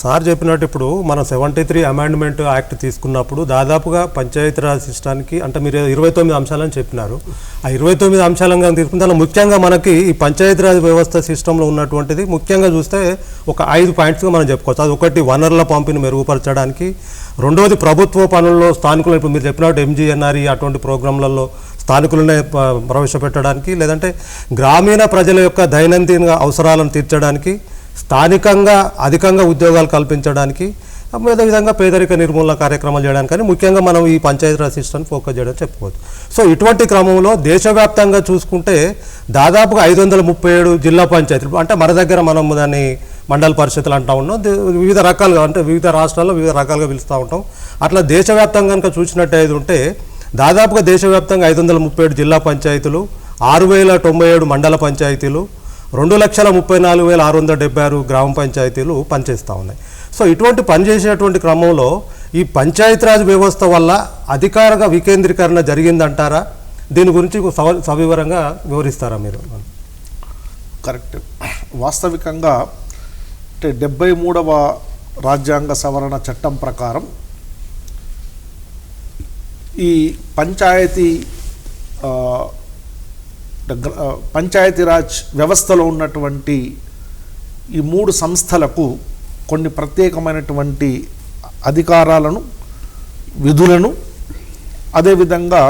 సార్ చెప్పినట్టు ఇప్పుడు మనం 73 అమెండ్మెంట్ యాక్ట్ తీసుకున్నప్పుడు దాదాపుగా పంచాయతీరాజ్ సిస్టానికి అంటే మీరు 29 అంశాలని చెప్పినారు. ఆ 29 అంశాలను కానీ తీసుకుంటే దానిలో ముఖ్యంగా మనకి ఈ పంచాయతీరాజ్ వ్యవస్థ సిస్టంలో ఉన్నటువంటిది ముఖ్యంగా చూస్తే ఒక 5 పాయింట్స్గా మనం చెప్పుకోవచ్చు. అది ఒకటి వనరుల పంపిణీ మెరుగుపరచడానికి, రెండవది ప్రభుత్వ పనుల్లో స్థానికులు ఇప్పుడు మీరు చెప్పినట్టు MGNRE అటువంటి ప్రోగ్రాంలలో స్థానికులనే ప్రవేశపెట్టడానికి, లేదంటే గ్రామీణ ప్రజల యొక్క దైనందిన అవసరాలను తీర్చడానికి, స్థానికంగా అధికంగా ఉద్యోగాలు కల్పించడానికి, అదేవిధంగా పేదరిక నిర్మూలన కార్యక్రమాలు చేయడానికి కానీ ముఖ్యంగా మనం ఈ పంచాయతీరాజ్ సిస్టమ్ని ఫోకస్ చేయడం చెప్పుకోవచ్చు. సో ఇటువంటి క్రమంలో దేశవ్యాప్తంగా చూసుకుంటే దాదాపుగా 537 జిల్లా పంచాయతీలు, అంటే మన దగ్గర మనం దాన్ని మండల పరిషత్తులు అంటూ ఉన్నాం, వివిధ రకాలుగా అంటే వివిధ రాష్ట్రాల్లో వివిధ రకాలుగా పిలుస్తూ ఉంటాం. అట్లా దేశవ్యాప్తంగా కనుక చూసినట్టయితే ఉంటే దాదాపుగా దేశవ్యాప్తంగా 537 జిల్లా పంచాయతీలు, 6097 మండల పంచాయతీలు, 2,34,676 గ్రామ పంచాయతీలు పనిచేస్తూ ఉన్నాయి. సో ఇటువంటి పనిచేసేటువంటి క్రమంలో ఈ పంచాయతీరాజ్ వ్యవస్థ వల్ల అధికార వికేంద్రీకరణ జరిగిందంటారా? దీని గురించి సవివరంగా వివరిస్తారా మీరు? కరెక్ట్. వాస్తవికంగా అంటే 73వ రాజ్యాంగ సవరణ చట్టం ప్రకారం ఈ పంచాయతీరాజ్ వ్యవస్థలో ఉన్నటువంటి ఈ 3 సంస్థలకు కొన్ని ప్రత్యేకమైనటువంటి అధికారాలను, విధులను, అదేవిధంగా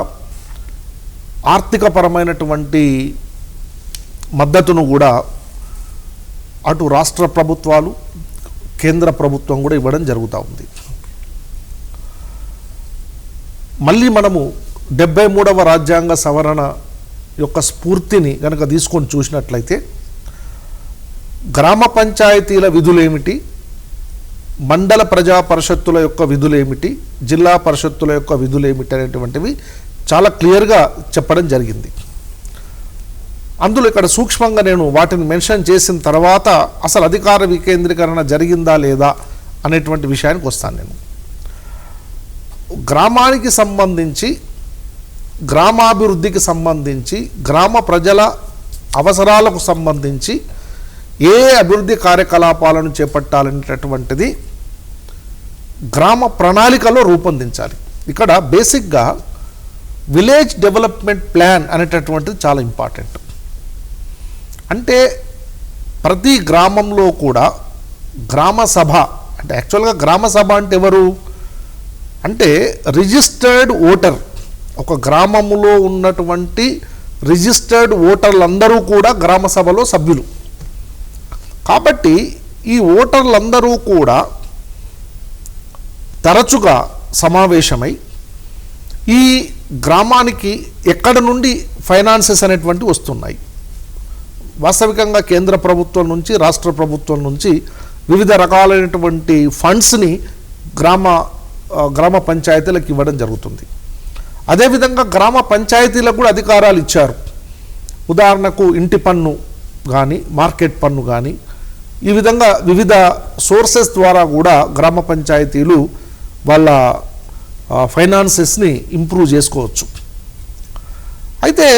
ఆర్థికపరమైనటువంటి మద్దతును కూడా అటు రాష్ట్ర ప్రభుత్వాలు, కేంద్ర ప్రభుత్వం కూడా ఇవ్వడం జరుగుతూ ఉంది. మళ్ళీ మనము 73వ రాజ్యాంగ సవరణ యొక్క స్ఫూర్తిని కనుక తీసుకొని చూసినట్లయితే గ్రామ పంచాయతీల విధులేమిటి, మండల ప్రజా పరిషత్తుల యొక్క విధులేమిటి, జిల్లా పరిషత్తుల యొక్క విధులేమిటి అనేటువంటివి చాలా క్లియర్గా చెప్పడం జరిగింది. అందులో ఇక్కడ సూక్ష్మంగా నేను వాటిని మెన్షన్ చేసిన తర్వాత అసలు అధికార వికేంద్రీకరణ జరిగిందా లేదా అనేటువంటి విషయానికి వస్తాను. నేను గ్రామానికి సంబంధించి, గ్రామాభివృద్ధికి సంబంధించి, గ్రామ ప్రజల అవసరాలకు సంబంధించి ఏ అభివృద్ధి కార్యకలాపాలను చేపట్టాలనేటటువంటిది గ్రామ ప్రణాళికలో రూపొందించాలి. ఇక్కడ బేసిక్గా విలేజ్ డెవలప్మెంట్ ప్లాన్ అనేటటువంటిది చాలా ఇంపార్టెంట్. అంటే ప్రతి గ్రామంలో కూడా గ్రామ సభ, అంటే యాక్చువల్గా గ్రామ సభ అంటే ఎవరు అంటే రిజిస్టర్డ్ ఓటర్. ఒక గ్రామంలో ఉన్నటువంటి రిజిస్టర్డ్ ఓటర్లందరూ కూడా గ్రామ సభలో సభ్యులు. కాబట్టి ఈ ఓటర్లందరూ కూడా తరచుగా సమావేశమై ఈ గ్రామానికి ఎక్కడ నుండి ఫైనాన్సెస్ అనేటువంటి వస్తున్నాయి. వాస్తవికంగా కేంద్ర ప్రభుత్వం నుంచి, రాష్ట్ర ప్రభుత్వం నుంచి వివిధ రకాలైనటువంటి ఫండ్స్ని గ్రామ పంచాయతీలకు ఇవ్వడం జరుగుతుంది. అదేవిధంగా గ్రామ పంచాయతీలకు కూడా అధికారాలు ఇచ్చారు. ఉదాహరణకు ఇంటి పన్ను కానీ, మార్కెట్ పన్ను కానీ, ఈ విధంగా వివిధ సోర్సెస్ ద్వారా కూడా గ్రామ పంచాయతీలు వాళ్ళ ఫైనాన్సెస్ని ఇంప్రూవ్ చేసుకోవచ్చు. అయితే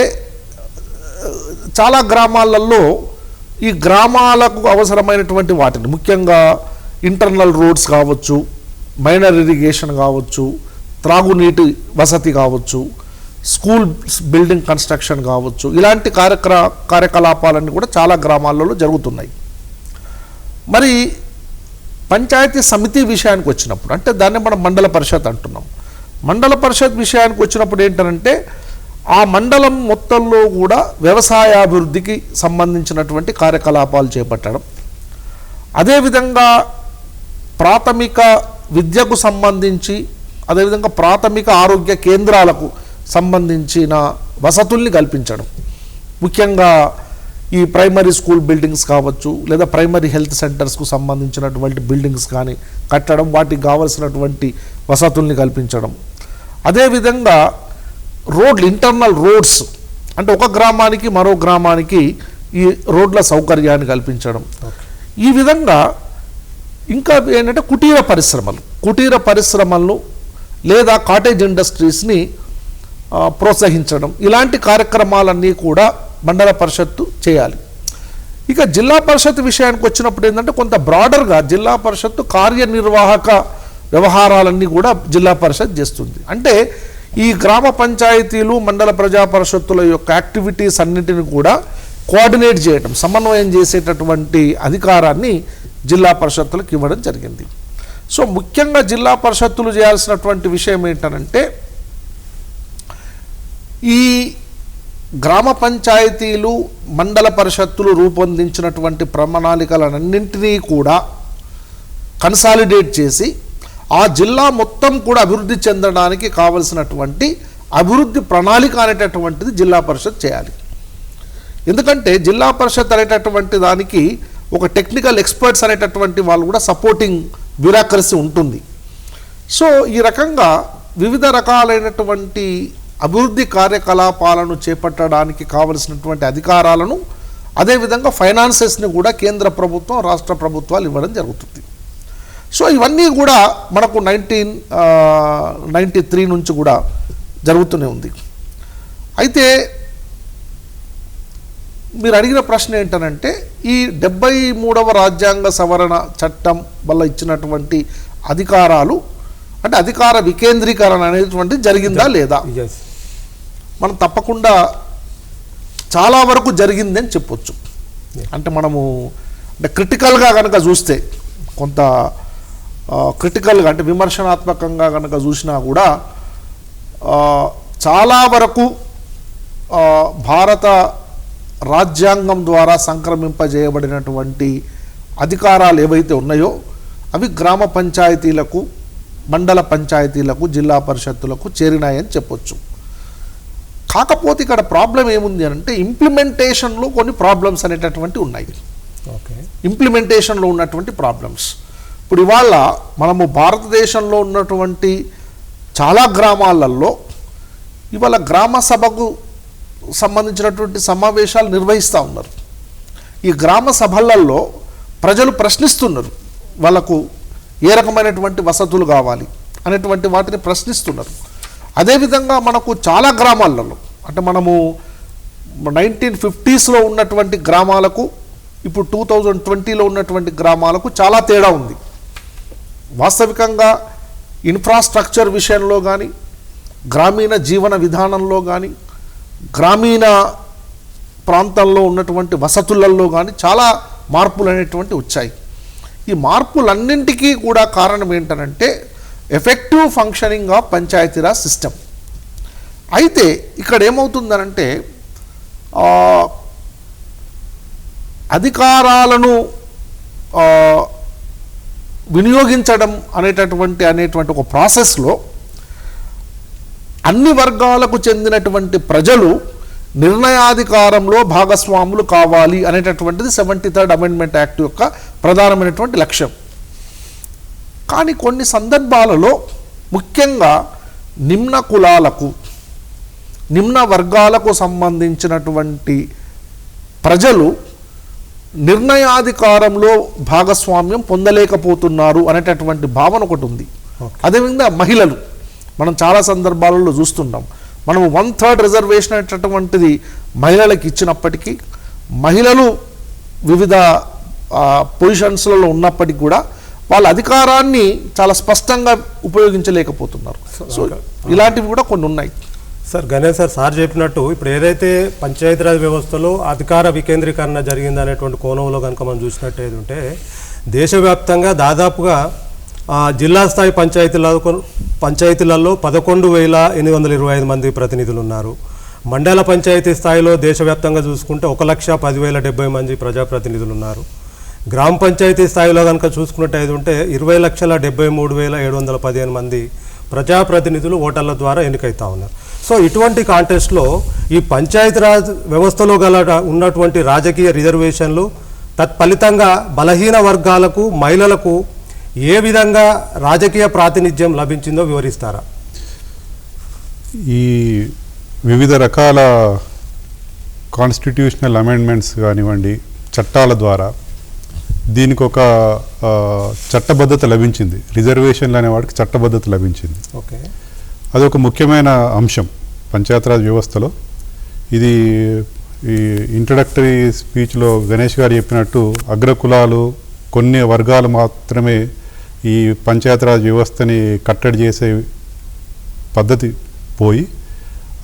చాలా గ్రామాలలో ఈ గ్రామాలకు అవసరమైనటువంటి వాటిని, ముఖ్యంగా ఇంటర్నల్ రోడ్స్ కావచ్చు, మైనర్ ఇరిగేషన్ కావచ్చు, త్రాగునీటి వసతి కావచ్చు, స్కూల్ బిల్డింగ్ కన్స్ట్రక్షన్ కావచ్చు, ఇలాంటి కార్యకలాపాలన్నీ కూడా చాలా గ్రామాలలో జరుగుతున్నాయి. మరి పంచాయతీ సమితి విషయానికి వచ్చినప్పుడు, అంటే దాన్ని మనం మండల పరిషత్ అంటున్నాం. మండల పరిషత్ విషయానికి వచ్చినప్పుడు ఏంటంటే ఆ మండలం మొత్తంలో కూడా వ్యవసాయాభివృద్ధికి సంబంధించినటువంటి కార్యకలాపాలు చేపట్టడం, అదేవిధంగా ప్రాథమిక విద్యకు సంబంధించి, అదేవిధంగా ప్రాథమిక ఆరోగ్య కేంద్రాలకు సంబంధించిన వసతుల్ని కల్పించడం, ముఖ్యంగా ఈ ప్రైమరీ స్కూల్ బిల్డింగ్స్ కావచ్చు, లేదా ప్రైమరీ హెల్త్ సెంటర్స్కు సంబంధించినటువంటి బిల్డింగ్స్ కానీ కట్టడం, వాటికి కావలసినటువంటి వసతుల్ని కల్పించడం. అదేవిధంగా రోడ్లు, ఇంటర్నల్ రోడ్స్, అంటే ఒక గ్రామానికి మరో గ్రామానికి ఈ రోడ్ల సౌకర్యాన్ని కల్పించడం. ఈ విధంగా ఇంకా ఏంటంటే కుటీర పరిశ్రమలను లేదా కాటేజ్ ఇండస్ట్రీస్ని ప్రోత్సహించడం, ఇలాంటి కార్యక్రమాలన్నీ కూడా మండల పరిషత్తు చేయాలి. ఇక జిల్లా పరిషత్ విషయానికి వచ్చినప్పుడు ఏంటంటే కొంత బ్రాడర్గా జిల్లా పరిషత్తు కార్యనిర్వాహక వ్యవహారాలన్నీ కూడా జిల్లా పరిషత్ చేస్తుంది. అంటే ఈ గ్రామ పంచాయతీలు మండల ప్రజా పరిషత్తుల యొక్క యాక్టివిటీస్ అన్నింటిని కూడా కోఆర్డినేట్ చేయడం, సమన్వయం చేసేటటువంటి అధికారాన్ని జిల్లా పరిషత్తులకు ఇవ్వడం జరిగింది. సో ముఖ్యంగా జిల్లా పరిషత్తులు చేయాల్సినటువంటి విషయం ఏంటంటే ఈ గ్రామ పంచాయతీలు మండల పరిషత్తులు రూపొందించినటువంటి ప్రణాళికలన్నింటినీ కూడా కన్సాలిడేట్ చేసి ఆ జిల్లా మొత్తం కూడా అభివృద్ధి చెందడానికి కావలసినటువంటి అభివృద్ధి ప్రణాళిక అనేటటువంటిది జిల్లా పరిషత్ చేయాలి. ఎందుకంటే జిల్లా పరిషత్ అనేటటువంటి దానికి ఒక టెక్నికల్ ఎక్స్పర్ట్స్ అనేటటువంటి వాళ్ళు కూడా సపోర్టింగ్ బ్యూరోక్రసీ ఉంటుంది. సో ఈ రకంగా వివిధ రకాలైనటువంటి అభివృద్ధి కార్యకలాపాలను చేపట్టడానికి కావలసినటువంటి అధికారాలను, అదేవిధంగా ఫైనాన్సెస్ని కూడా కేంద్ర ప్రభుత్వం, రాష్ట్ర ప్రభుత్వాలు ఇవ్వడం జరుగుతుంది. సో ఇవన్నీ కూడా మనకు 1993 నుంచి కూడా జరుగుతూనే ఉంది. అయితే మీరు అడిగిన ప్రశ్న ఏంటనంటే ఈ 73వ రాజ్యాంగ సవరణ చట్టం వల్ల ఇచ్చినటువంటి అధికారాలు అంటే అధికార వికేంద్రీకరణ అనేటువంటి జరిగిందా లేదా? మనం తప్పకుండా చాలా వరకు జరిగిందని చెప్పొచ్చు. అంటే మనము అంటే క్రిటికల్గా కనుక చూస్తే, కొంత క్రిటికల్గా అంటే విమర్శనాత్మకంగా కనుక చూసినా కూడా చాలా వరకు భారత రాజ్యాంగం ద్వారా సంక్రమింపజేయబడినటువంటి అధికారాలు ఏవైతే ఉన్నాయో అవి గ్రామ పంచాయతీలకు, మండల పంచాయతీలకు, జిల్లా పరిషత్తులకు చేరినాయని చెప్పొచ్చు. కాకపోతే ఇక్కడ ప్రాబ్లం ఏముంది అంటే ఇంప్లిమెంటేషన్లో కొన్ని ప్రాబ్లమ్స్ అనేటటువంటి ఉన్నాయి. ఇంప్లిమెంటేషన్లో ఉన్నటువంటి ప్రాబ్లమ్స్ ఇప్పుడు ఇవాళ మనము భారతదేశంలో ఉన్నటువంటి చాలా గ్రామాలలో ఇవాళ గ్రామ సభకు సంబంధించినటువంటి సమావేశాలు నిర్వహిస్తూ ఉన్నారు. ఈ గ్రామ సభలలో ప్రజలు ప్రశ్నిస్తున్నారు, వాళ్ళకు ఏ రకమైనటువంటి వసతులు కావాలి అనేటువంటి వాటిని ప్రశ్నిస్తున్నారు. అదేవిధంగా మనకు చాలా గ్రామాలలో అంటే మనము 1950s ఉన్నటువంటి గ్రామాలకు ఇప్పుడు 2020లో ఉన్నటువంటి గ్రామాలకు చాలా తేడా ఉంది. వాస్తవికంగా ఇన్ఫ్రాస్ట్రక్చర్ విషయంలో కానీ, గ్రామీణ జీవన విధానంలో కానీ, గ్రామీణ ప్రాంతాల్లో ఉన్నటువంటి వసతులలో కానీ చాలా మార్పులు అనేటువంటి వచ్చాయి. ఈ మార్పులన్నింటికీ కూడా కారణం ఏంటనంటే effective functioning of Panchayati Raj system. అయితే ఇక్కడ ఏమవుతుందనంటే అధికారాలను వినియోగించడం అనేటువంటి ఒక ప్రాసెస్లో అన్ని వర్గాలకు చెందినటువంటి ప్రజలు నిర్ణయాధికారంలో భాగస్వాములు కావాలి అనేటటువంటిది 73rd అమెండ్మెంట్ యాక్ట్ యొక్క ప్రధానమైనటువంటి లక్ష్యం. కానీ కొన్ని సందర్భాలలో ముఖ్యంగా నిమ్న కులాలకు, నిమ్న వర్గాలకు సంబంధించినటువంటి ప్రజలు నిర్ణయాధికారంలో భాగస్వామ్యం పొందలేకపోతున్నారు అనేటటువంటి భావన ఒకటి ఉంది. అదేవిధంగా మహిళలు మనం చాలా సందర్భాలలో చూస్తున్నాం. మనము 1/3 రిజర్వేషన్ అనేటటువంటిది మహిళలకు ఇచ్చినప్పటికీ మహిళలు వివిధ పొజిషన్స్లలో ఉన్నప్పటికీ కూడా వాళ్ళ అధికారాన్ని చాలా స్పష్టంగా ఉపయోగించలేకపోతున్నారు. సో ఇలాంటివి కూడా కొన్ని ఉన్నాయి. సార్ గణేష్ సార్ చెప్పినట్టు ఇప్పుడు ఏదైతే పంచాయతీరాజ్ వ్యవస్థలో అధికార వికేంద్రీకరణ జరిగింది అనేటువంటి కోణంలో కనుక మనం చూసినట్టయితే ఉంటే దేశవ్యాప్తంగా దాదాపుగా జిల్లా స్థాయి పంచాయతీలలో 11,825 మంది ప్రతినిధులు ఉన్నారు. మండల పంచాయతీ స్థాయిలో దేశవ్యాప్తంగా చూసుకుంటే 1,10,70 మంది ప్రజాప్రతినిధులు ఉన్నారు. గ్రామ పంచాయతీ స్థాయిలో కనుక చూసుకున్నట్టయితే ఉంటే 20,73,715 మంది ప్రజాప్రతినిధులు ఓటర్ల ద్వారా ఎన్నికైతా ఉన్నారు. సో ఇటువంటి కాంటెస్ట్లో ఈ పంచాయతీరాజ్ వ్యవస్థలో ఉన్నటువంటి రాజకీయ రిజర్వేషన్లు తత్ఫలితంగా బలహీన వర్గాలకు, మహిళలకు ఏ విధంగా రాజకీయ ప్రాతినిధ్యం లభించిందో వివరిస్తారా? ఈ వివిధ రకాల కాన్స్టిట్యూషనల్ అమెండ్మెంట్స్ కానివ్వండి, చట్టాల ద్వారా దీనికి ఒక చట్టబద్ధత లభించింది. రిజర్వేషన్లు అనేవాడికి చట్టబద్ధత లభించింది. ఓకే, అదొక ముఖ్యమైన అంశం పంచాయతీరాజ్ వ్యవస్థలో. ఇది ఈ ఇంట్రడక్టరీ స్పీచ్లో గణేష్ గారు చెప్పినట్టు అగ్రకులాలు కొన్ని వర్గాలు మాత్రమే ఈ పంచాయతీరాజ్ వ్యవస్థని కట్టడి చేసే పద్ధతి పోయి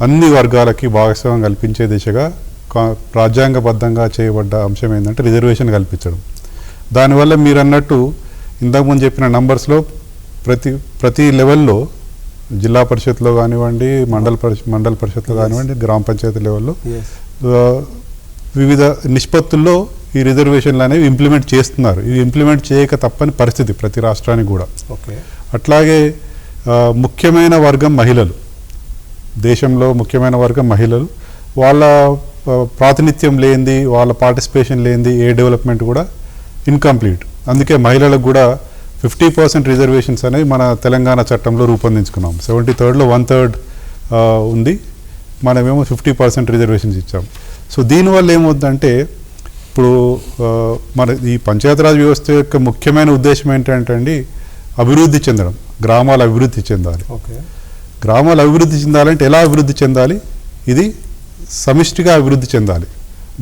అన్ని వర్గాలకి భాగస్వామ్యం కల్పించే దిశగా రాజ్యాంగబద్ధంగా చేయబడ్డ అంశం ఏంటంటే రిజర్వేషన్ కల్పించడం. దానివల్ల మీరు అన్నట్టు ఇంతకుముందు చెప్పిన నంబర్స్లో ప్రతి లెవెల్లో జిల్లా పరిషత్లో కానివ్వండి, మండల పరిషత్లో కానివ్వండి, గ్రామ పంచాయతీ లెవెల్లో వివిధ నిష్పత్తుల్లో ఈ రిజర్వేషన్లు అనేవి ఇంప్లిమెంట్ చేస్తున్నారు. ఇవి ఇంప్లిమెంట్ చేయక తప్పని పరిస్థితి ప్రతి రాష్ట్రానికి కూడా. అట్లాగే ముఖ్యమైన వర్గం మహిళలు, దేశంలో ముఖ్యమైన వర్గం మహిళలు, వాళ్ళ ప్రాతినిధ్యం లేనిది, వాళ్ళ పార్టిసిపేషన్ లేనిది ఏ డెవలప్మెంట్ కూడా ఇన్కంప్లీట్. అందుకే మహిళలకు కూడా 50% రిజర్వేషన్స్ అనేవి మన తెలంగాణ చట్టంలో రూపొందించుకున్నాం. 73లో 1/3 ఉంది, మనమేమో 50% రిజర్వేషన్స్ ఇచ్చాం. సో దీనివల్ల ఏమవుతుందంటే ఇప్పుడు మన ఈ పంచాయతీరాజ్ వ్యవస్థ యొక్క ముఖ్యమైన ఉద్దేశం ఏంటంటే అండి, అభివృద్ధి చెందడం, గ్రామాలు అభివృద్ధి చెందాలి. గ్రామాలు అభివృద్ధి చెందాలంటే ఎలా అభివృద్ధి చెందాలి? ఇది సమిష్టిగా అభివృద్ధి చెందాలి.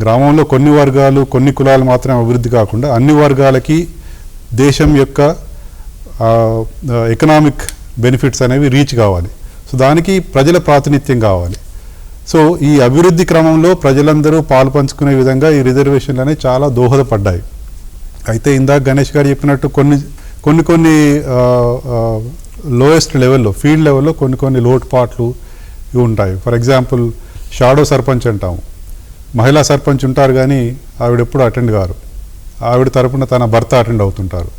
గ్రామంలో కొన్ని వర్గాలు కొన్ని కులాలు మాత్రమే అభివృద్ధి కాకుండా అన్ని వర్గాలకి దేశం యొక్క ఎకనామిక్ బెనిఫిట్స్ అనేవి రీచ్ కావాలి. సో దానికి ప్రజల ప్రాతినిధ్యం కావాలి. సో ఈ అభివృద్ధి క్రమంలో ప్రజలందరూ పాలు పంచుకునే విధంగా ఈ రిజర్వేషన్లు అనేవి చాలా దోహదపడ్డాయి. అయితే ఇందాక గణేష్ గారు చెప్పినట్టు కొన్ని లోయెస్ట్ లెవెల్లో, ఫీల్డ్ లెవెల్లో కొన్ని లోటుపాట్లు ఇవి ఉంటాయి. ఫర్ ఎగ్జాంపుల్ షాడో సర్పంచ్ అంటాము. మహిళా సర్పంచ్ ఉంటారు కానీ ఆవిడ ఎప్పుడు అటెండ్ కారు, ఆవిడ తరపున తన భర్త అటెండ్ అవుతుంటారు.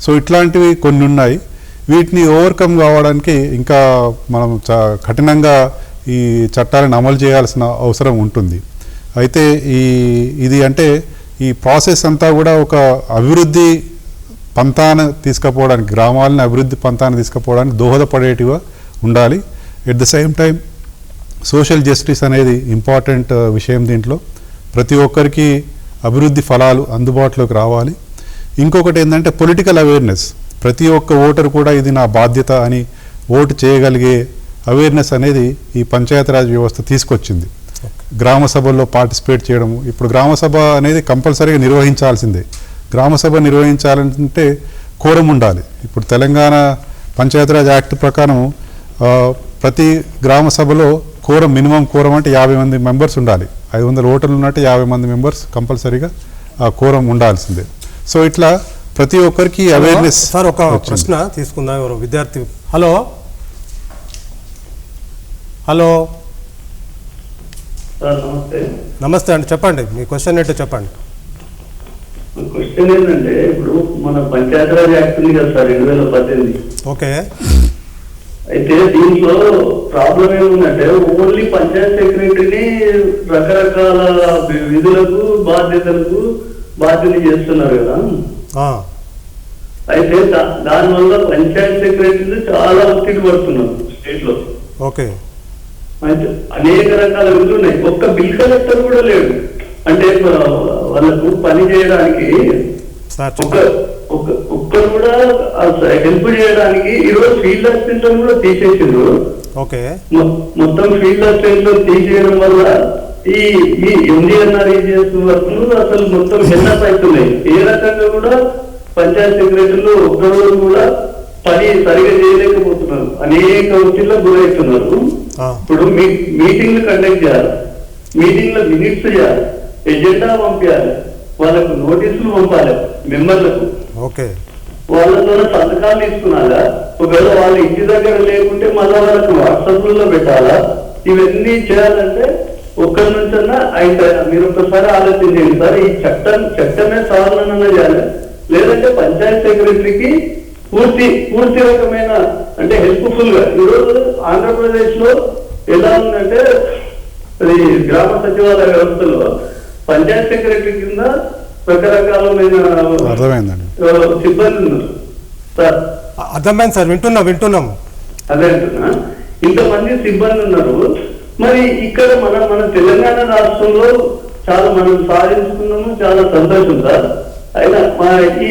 సో ఇట్లాంటివి కొన్ని ఉన్నాయి. వీటిని ఓవర్కమ్ కావడానికి ఇంకా మనం కఠినంగా ఈ చట్టాలను అమలు చేయాల్సిన అవసరం ఉంటుంది. అయితే ఇది అంటే ఈ ప్రాసెస్ అంతా కూడా ఒక అభివృద్ధి పంతాన తీసుకుపోవడానికి, గ్రామాలని అభివృద్ధి పంతాన తీసుకుపోవడానికి దోహదపడేటిగా ఉండాలి. At the same time social justice అనేది ఇంపార్టెంట్ విషయం. దీంట్లో ప్రతి ఒక్కరికి అభివృద్ధి ఫలాలు అందుబాటులోకి రావాలి. ఇంకొకటి ఏంటంటే పొలిటికల్ అవేర్నెస్. ప్రతి ఒక్క ఓటరు కూడా ఇది నా బాధ్యత అని ఓటు చేయగలిగే అవేర్నెస్ అనేది ఈ పంచాయతీరాజ్ వ్యవస్థ తీసుకొచ్చింది. గ్రామ సభల్లో పార్టిసిపేట్ చేయడము. ఇప్పుడు గ్రామ సభ అనేది కంపల్సరీగా నిర్వహించాల్సిందే. గ్రామ సభ నిర్వహించాలంటే కోరం ఉండాలి. ఇప్పుడు తెలంగాణ పంచాయతీరాజ్ యాక్ట్ ప్రకారం ప్రతి గ్రామ సభలో కోరం, మినిమం కోరం అంటే 50 మంది మెంబర్స్ ఉండాలి. 500 ఓటర్లు ఉన్నట్టు 50 మంది మెంబర్స్ కంపల్సరీగా ఆ కోరం ఉండాల్సిందే. సో ఇట్లా ప్రతి ఒక్కరికి అవేర్నెస్. సార్ ఒక ప్రశ్న తీసుకుందాం. ఎవరు విద్యార్థి? హలో హలో నమస్తే అండి, చెప్పండి మీ క్వశ్చన్ ఏంటో చెప్పండి. క్వశ్చన్ ఏంటంటే, ఇప్పుడు మన పంచాయతీరాజ్ యాక్ట్ ఉంది కదా సార్ 2018. ఓకే. అయితే దీంట్లో ప్రాబ్లం ఏముందంటే ఓన్లీ పంచాయత్ సెక్రటరీని రకరకాల విధులకు బాధ్యతలు చేస్తున్నారు కదా. అయితే దానివల్ల పంచాయత్ సెక్రటరీలు చాలా ఒత్తిడి పడుతున్నారు స్టేట్ లో. ఓకే. అయితే అనేక రకాల విధులు ఉన్నాయి. ఒక్క బిల్ కలెక్టర్ కూడా లేడు. అంటే వాళ్ళకు పని చేయడానికి ఒక్కరు కూడా హెల్ప్ చేయడానికి. ఈరోజు ఫీల్డ్ అసిస్టెంట్ కూడా తీసేసిండ్రు. ఓకే. మొత్తం ఫీల్డ్ అసిస్టెంట్ తీసేయడం వల్ల ఈ MDNREGS వర్క్లు అసలు మొత్తం హెన్నప్ అవుతున్నాయి. ఏ రకంగా కూడా పంచాయత్ సెక్రటరీలు ఒక్కరోజు కూడా పని సరిగా చేయలేకపోతున్నారు. అనేక ఒత్తిళ్లకు గురవుతున్నారు. ఇప్పుడు మీటింగ్లు కండక్ట్ చేయాలి, మీటింగ్ లో మినిట్స్ చేయాలి, ఎజెండా పంపించాలి, వాళ్ళకు నోటీసులు పంపాలి మెంబర్లకు. ఓకే. వాళ్ళతో సంతకాలు తీసుకున్నారా? ఒకవేళ వాళ్ళ ఇంటి దగ్గర లేకుంటే మళ్ళీ వాళ్ళకు వాట్సాప్లలో పెట్టాలా? ఇవన్నీ చేయాలంటే ఒక్కరి నుంచన్నా అయితే మీరు ఒకసారి ఆలోచించండి సార్. ఈ చట్టమే సవరణ చేయాలి. లేదంటే పంచాయత్ సెక్రటరీకి పూర్తి రకమైన అంటే హెల్ప్ఫుల్ గా. ఈరోజు ఆంధ్రప్రదేశ్ లో ఎలా ఉందంటే, అది గ్రామ సచివాలయ వ్యవస్థలో పంచాయత్ సెక్రటరీ కింద రకరకాలమైన సిబ్బంది ఉన్నారు సార్. అర్థమైంది సార్, వింటున్నాము. అదే అంటున్నా, ఇంతమంది సిబ్బంది ఉన్నారు. మరి ఇక్కడ మన తెలంగాణ రాష్ట్రంలో చాలా మనం సాధించుకున్నాము, చాలా సంతోషం సార్. అయినా ఈ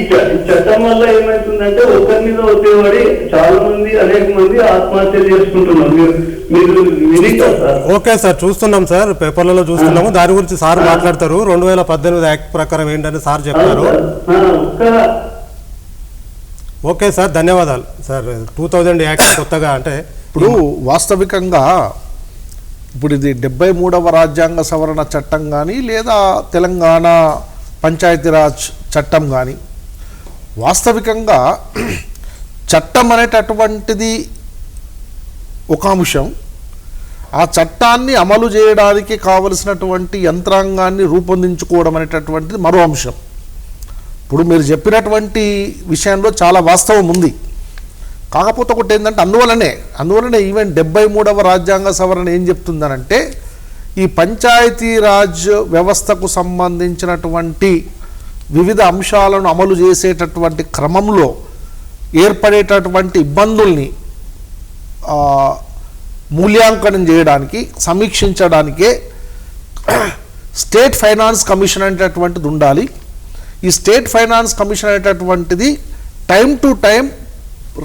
చట్టం వల్ల ఏమవుతుందంటే ఒకరి మీద ఒత్తిడి చాలా మంది అనేక మంది ఆత్మహత్యలు చేసుకుంటున్నారు. మీరు వినిగా సార్? ఓకే సార్, చూస్తున్నాం సార్, పేపర్లలో చూస్తున్నాము. దాని గురించి సార్ మాట్లాడతారు. 2018 యాక్ట్ ప్రకారం ఏంటని సార్ చెప్తారు. ఓకే సార్, ధన్యవాదాలు సార్. 2000 యాక్ట్ కొత్తగా అంటే ఇప్పుడు వాస్తవికంగా ఇప్పుడు ఇది 73వ రాజ్యాంగ సవరణ చట్టం కానీ లేదా తెలంగాణ పంచాయతీరాజ్ చట్టం కానీ వాస్తవికంగా చట్టం అనేటటువంటిది ఒక అంశం, ఆ చట్టాన్ని అమలు చేయడానికి కావలసినటువంటి యంత్రాంగాన్ని రూపొందించుకోవడం అనేటటువంటిది మరో అంశం. ఇప్పుడు మీరు చెప్పినటువంటి విషయంలో చాలా వాస్తవం ఉంది. కాకపోతే ఒకటి ఏంటంటే అందువలనే ఈవెన్ 73వ రాజ్యాంగ సవరణ ఏం చెప్తుందనంటే ఈ పంచాయతీరాజ్ వ్యవస్థకు సంబంధించినటువంటి వివిధ అంశాలను అమలు చేసేటటువంటి క్రమంలో ఏర్పడేటటువంటి ఇబ్బందుల్ని మూల్యాంకనం చేయడానికి సమీక్షించడానికే స్టేట్ ఫైనాన్స్ కమిషన్ అనేటటువంటిది ఉండాలి. ఈ స్టేట్ ఫైనాన్స్ కమిషన్ అనేటటువంటిది టైం టు టైం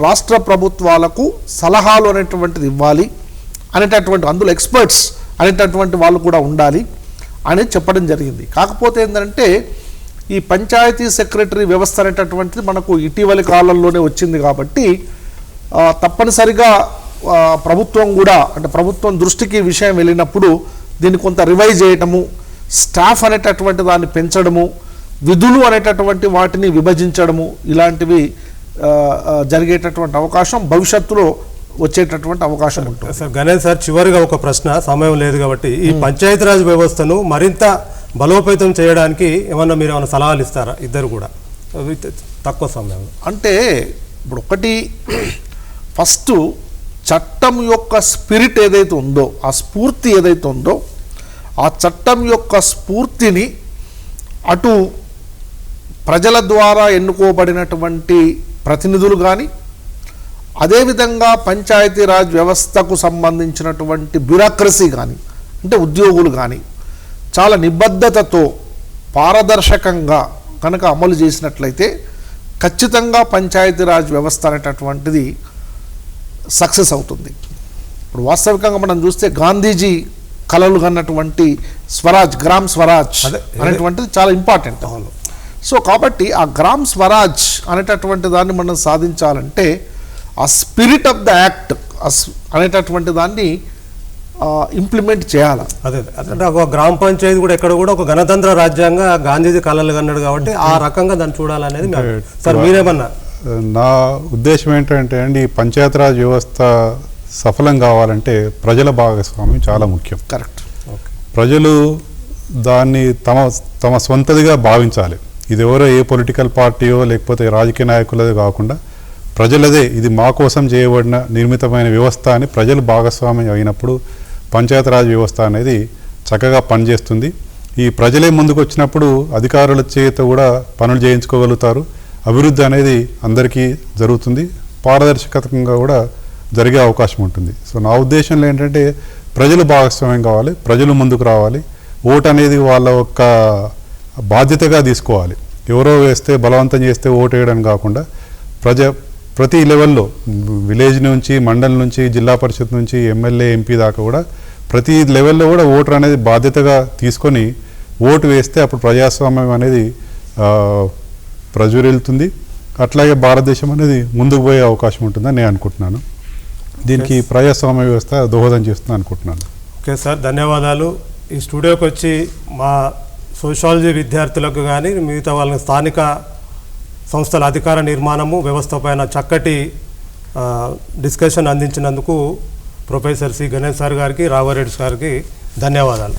రాష్ట్ర ప్రభుత్వాలకు సలహాలు అనేటువంటిది ఇవ్వాలి అనేటటువంటి, అందులో ఎక్స్పర్ట్స్ అనేటటువంటి వాళ్ళు కూడా ఉండాలి అని చెప్పడం జరిగింది. కాకపోతే ఏంటంటే ఈ పంచాయతీ సెక్రటరీ వ్యవస్థ అనేటటువంటిది మనకు ఇటీవలి కాలంలోనే వచ్చింది కాబట్టి తప్పనిసరిగా ప్రభుత్వం కూడా అంటే ప్రభుత్వం దృష్టికి విషయం వెళ్ళినప్పుడు దీన్ని కొంత రివైజ్ చేయటము, స్టాఫ్ అనేటటువంటి దాన్ని పెంచడము, విధులు అనేటటువంటి వాటిని విభజించడము ఇలాంటివి జరిగేటటువంటి అవకాశం భవిష్యత్తులో వచ్చేటటువంటి అవకాశం ఉంటుంది. సార్ గణేష్ సార్, చివరిగా ఒక ప్రశ్న, సమయం లేదు కాబట్టి ఈ పంచాయతీరాజ్ వ్యవస్థను మరింత బలోపేతం చేయడానికి మీరు ఏమైనా సలహాలు ఇస్తారా? ఇద్దరు కూడా తక్కువ సమయంలో. అంటే ఇప్పుడు ఒకటి ఫస్ట్ చట్టం యొక్క స్పిరిట్ ఏదైతే ఉందో, ఆ స్ఫూర్తి ఏదైతే ఉందో, ఆ చట్టం యొక్క స్ఫూర్తిని అటు ప్రజల ద్వారా ఎన్నుకోబడినటువంటి ప్రతినిధులు కానీ అదేవిధంగా పంచాయతీరాజ్ వ్యవస్థకు సంబంధించినటువంటి బ్యూరోక్రసీ కానీ అంటే ఉద్యోగులు కానీ చాలా నిబద్ధతతో పారదర్శకంగా కనుక అమలు చేసినట్లయితే ఖచ్చితంగా పంచాయతీరాజ్ వ్యవస్థ అనేటటువంటిది సక్సెస్ అవుతుంది. ఇప్పుడు వాస్తవికంగా మనం చూస్తే గాంధీజీ కలలు కన్నటువంటి స్వరాజ్, గ్రామ్ స్వరాజ్ అనేటువంటిది చాలా ఇంపార్టెంట్. సో కాబట్టి ఆ గ్రామ్ స్వరాజ్ అనేటటువంటి దాన్ని మనం సాధించాలంటే ఆ స్పిరిట్ ఆఫ్ ద యాక్ట్ అనేటటువంటి దాన్ని ఇంప్లిమెంట్ చేయాలి. అదే అంటే ఒక గ్రామ పంచాయతీ కూడా ఎక్కడ కూడా ఒక గణతంత్ర రాజ్యాంగ గాంధీజీ కళలు కన్నాడు కాబట్టి ఆ రకంగా దాన్ని చూడాలనేది సార్ మీరేమన్నా? నా ఉద్దేశం ఏంటంటే అండి, పంచాయతీరాజ్ వ్యవస్థ సఫలం కావాలంటే ప్రజల భాగస్వామ్యం చాలా ముఖ్యం. కరెక్ట్. ప్రజలు దాన్ని తమ సొంతదిగా భావించాలి. ఇది ఎవరో ఏ పొలిటికల్ పార్టీయో లేకపోతే రాజకీయ నాయకులదే కాకుండా ప్రజలదే, ఇది మా కోసం చేయబడిన నిర్మితమైన వ్యవస్థ అని ప్రజలు భాగస్వామ్యం అయినప్పుడు పంచాయతీరాజ్ వ్యవస్థ అనేది చక్కగా పనిచేస్తుంది. ఈ ప్రజలే ముందుకు వచ్చినప్పుడు అధికారుల చేత కూడా పనులు చేయించుకోగలుగుతారు. అభివృద్ధి అనేది అందరికీ జరుగుతుంది, పారదర్శకంగా కూడా జరిగే అవకాశం ఉంటుంది. సో నా ఉద్దేశంలో ఏంటంటే ప్రజలు భాగస్వామ్యం కావాలి, ప్రజలు ముందుకు రావాలి. ఓటు అనేది వాళ్ళ యొక్క బాధ్యతగా తీసుకోవాలి. ఎవరో వేస్తే బలవంతం చేస్తే ఓటు వేయడం కాకుండా ప్రతి లెవెల్లో విలేజ్ నుంచి మండల్ నుంచి జిల్లా పరిషత్ నుంచి ఎమ్మెల్యే ఎంపీ దాకా కూడా ప్రతి లెవెల్లో కూడా ఓటర్ అనేది బాధ్యతగా తీసుకొని ఓటు వేస్తే అప్పుడు ప్రజాస్వామ్యం అనేది ప్రజ్వరిల్లుతుంది. అట్లాగే భారతదేశం అనేది ముందుకు పోయే అవకాశం ఉంటుందని నేను అనుకుంటున్నాను. దీనికి ప్రజాస్వామ్య వ్యవస్థ దోహదం చేస్తుంది అనుకుంటున్నాను. ఓకే సార్, ధన్యవాదాలు. ఈ స్టూడియోకి వచ్చి మా సోషాలజీ విద్యార్థులకు కానీ మిగతా వాళ్ళని స్థానిక సంస్థల అధికార నిర్మాణము వ్యవస్థ పైన చక్కటి డిస్కషన్ అందించినందుకు ప్రొఫెసర్ సి గణేష్ సార్ గారికి, రాఘవరెడ్డి గారికి ధన్యవాదాలు.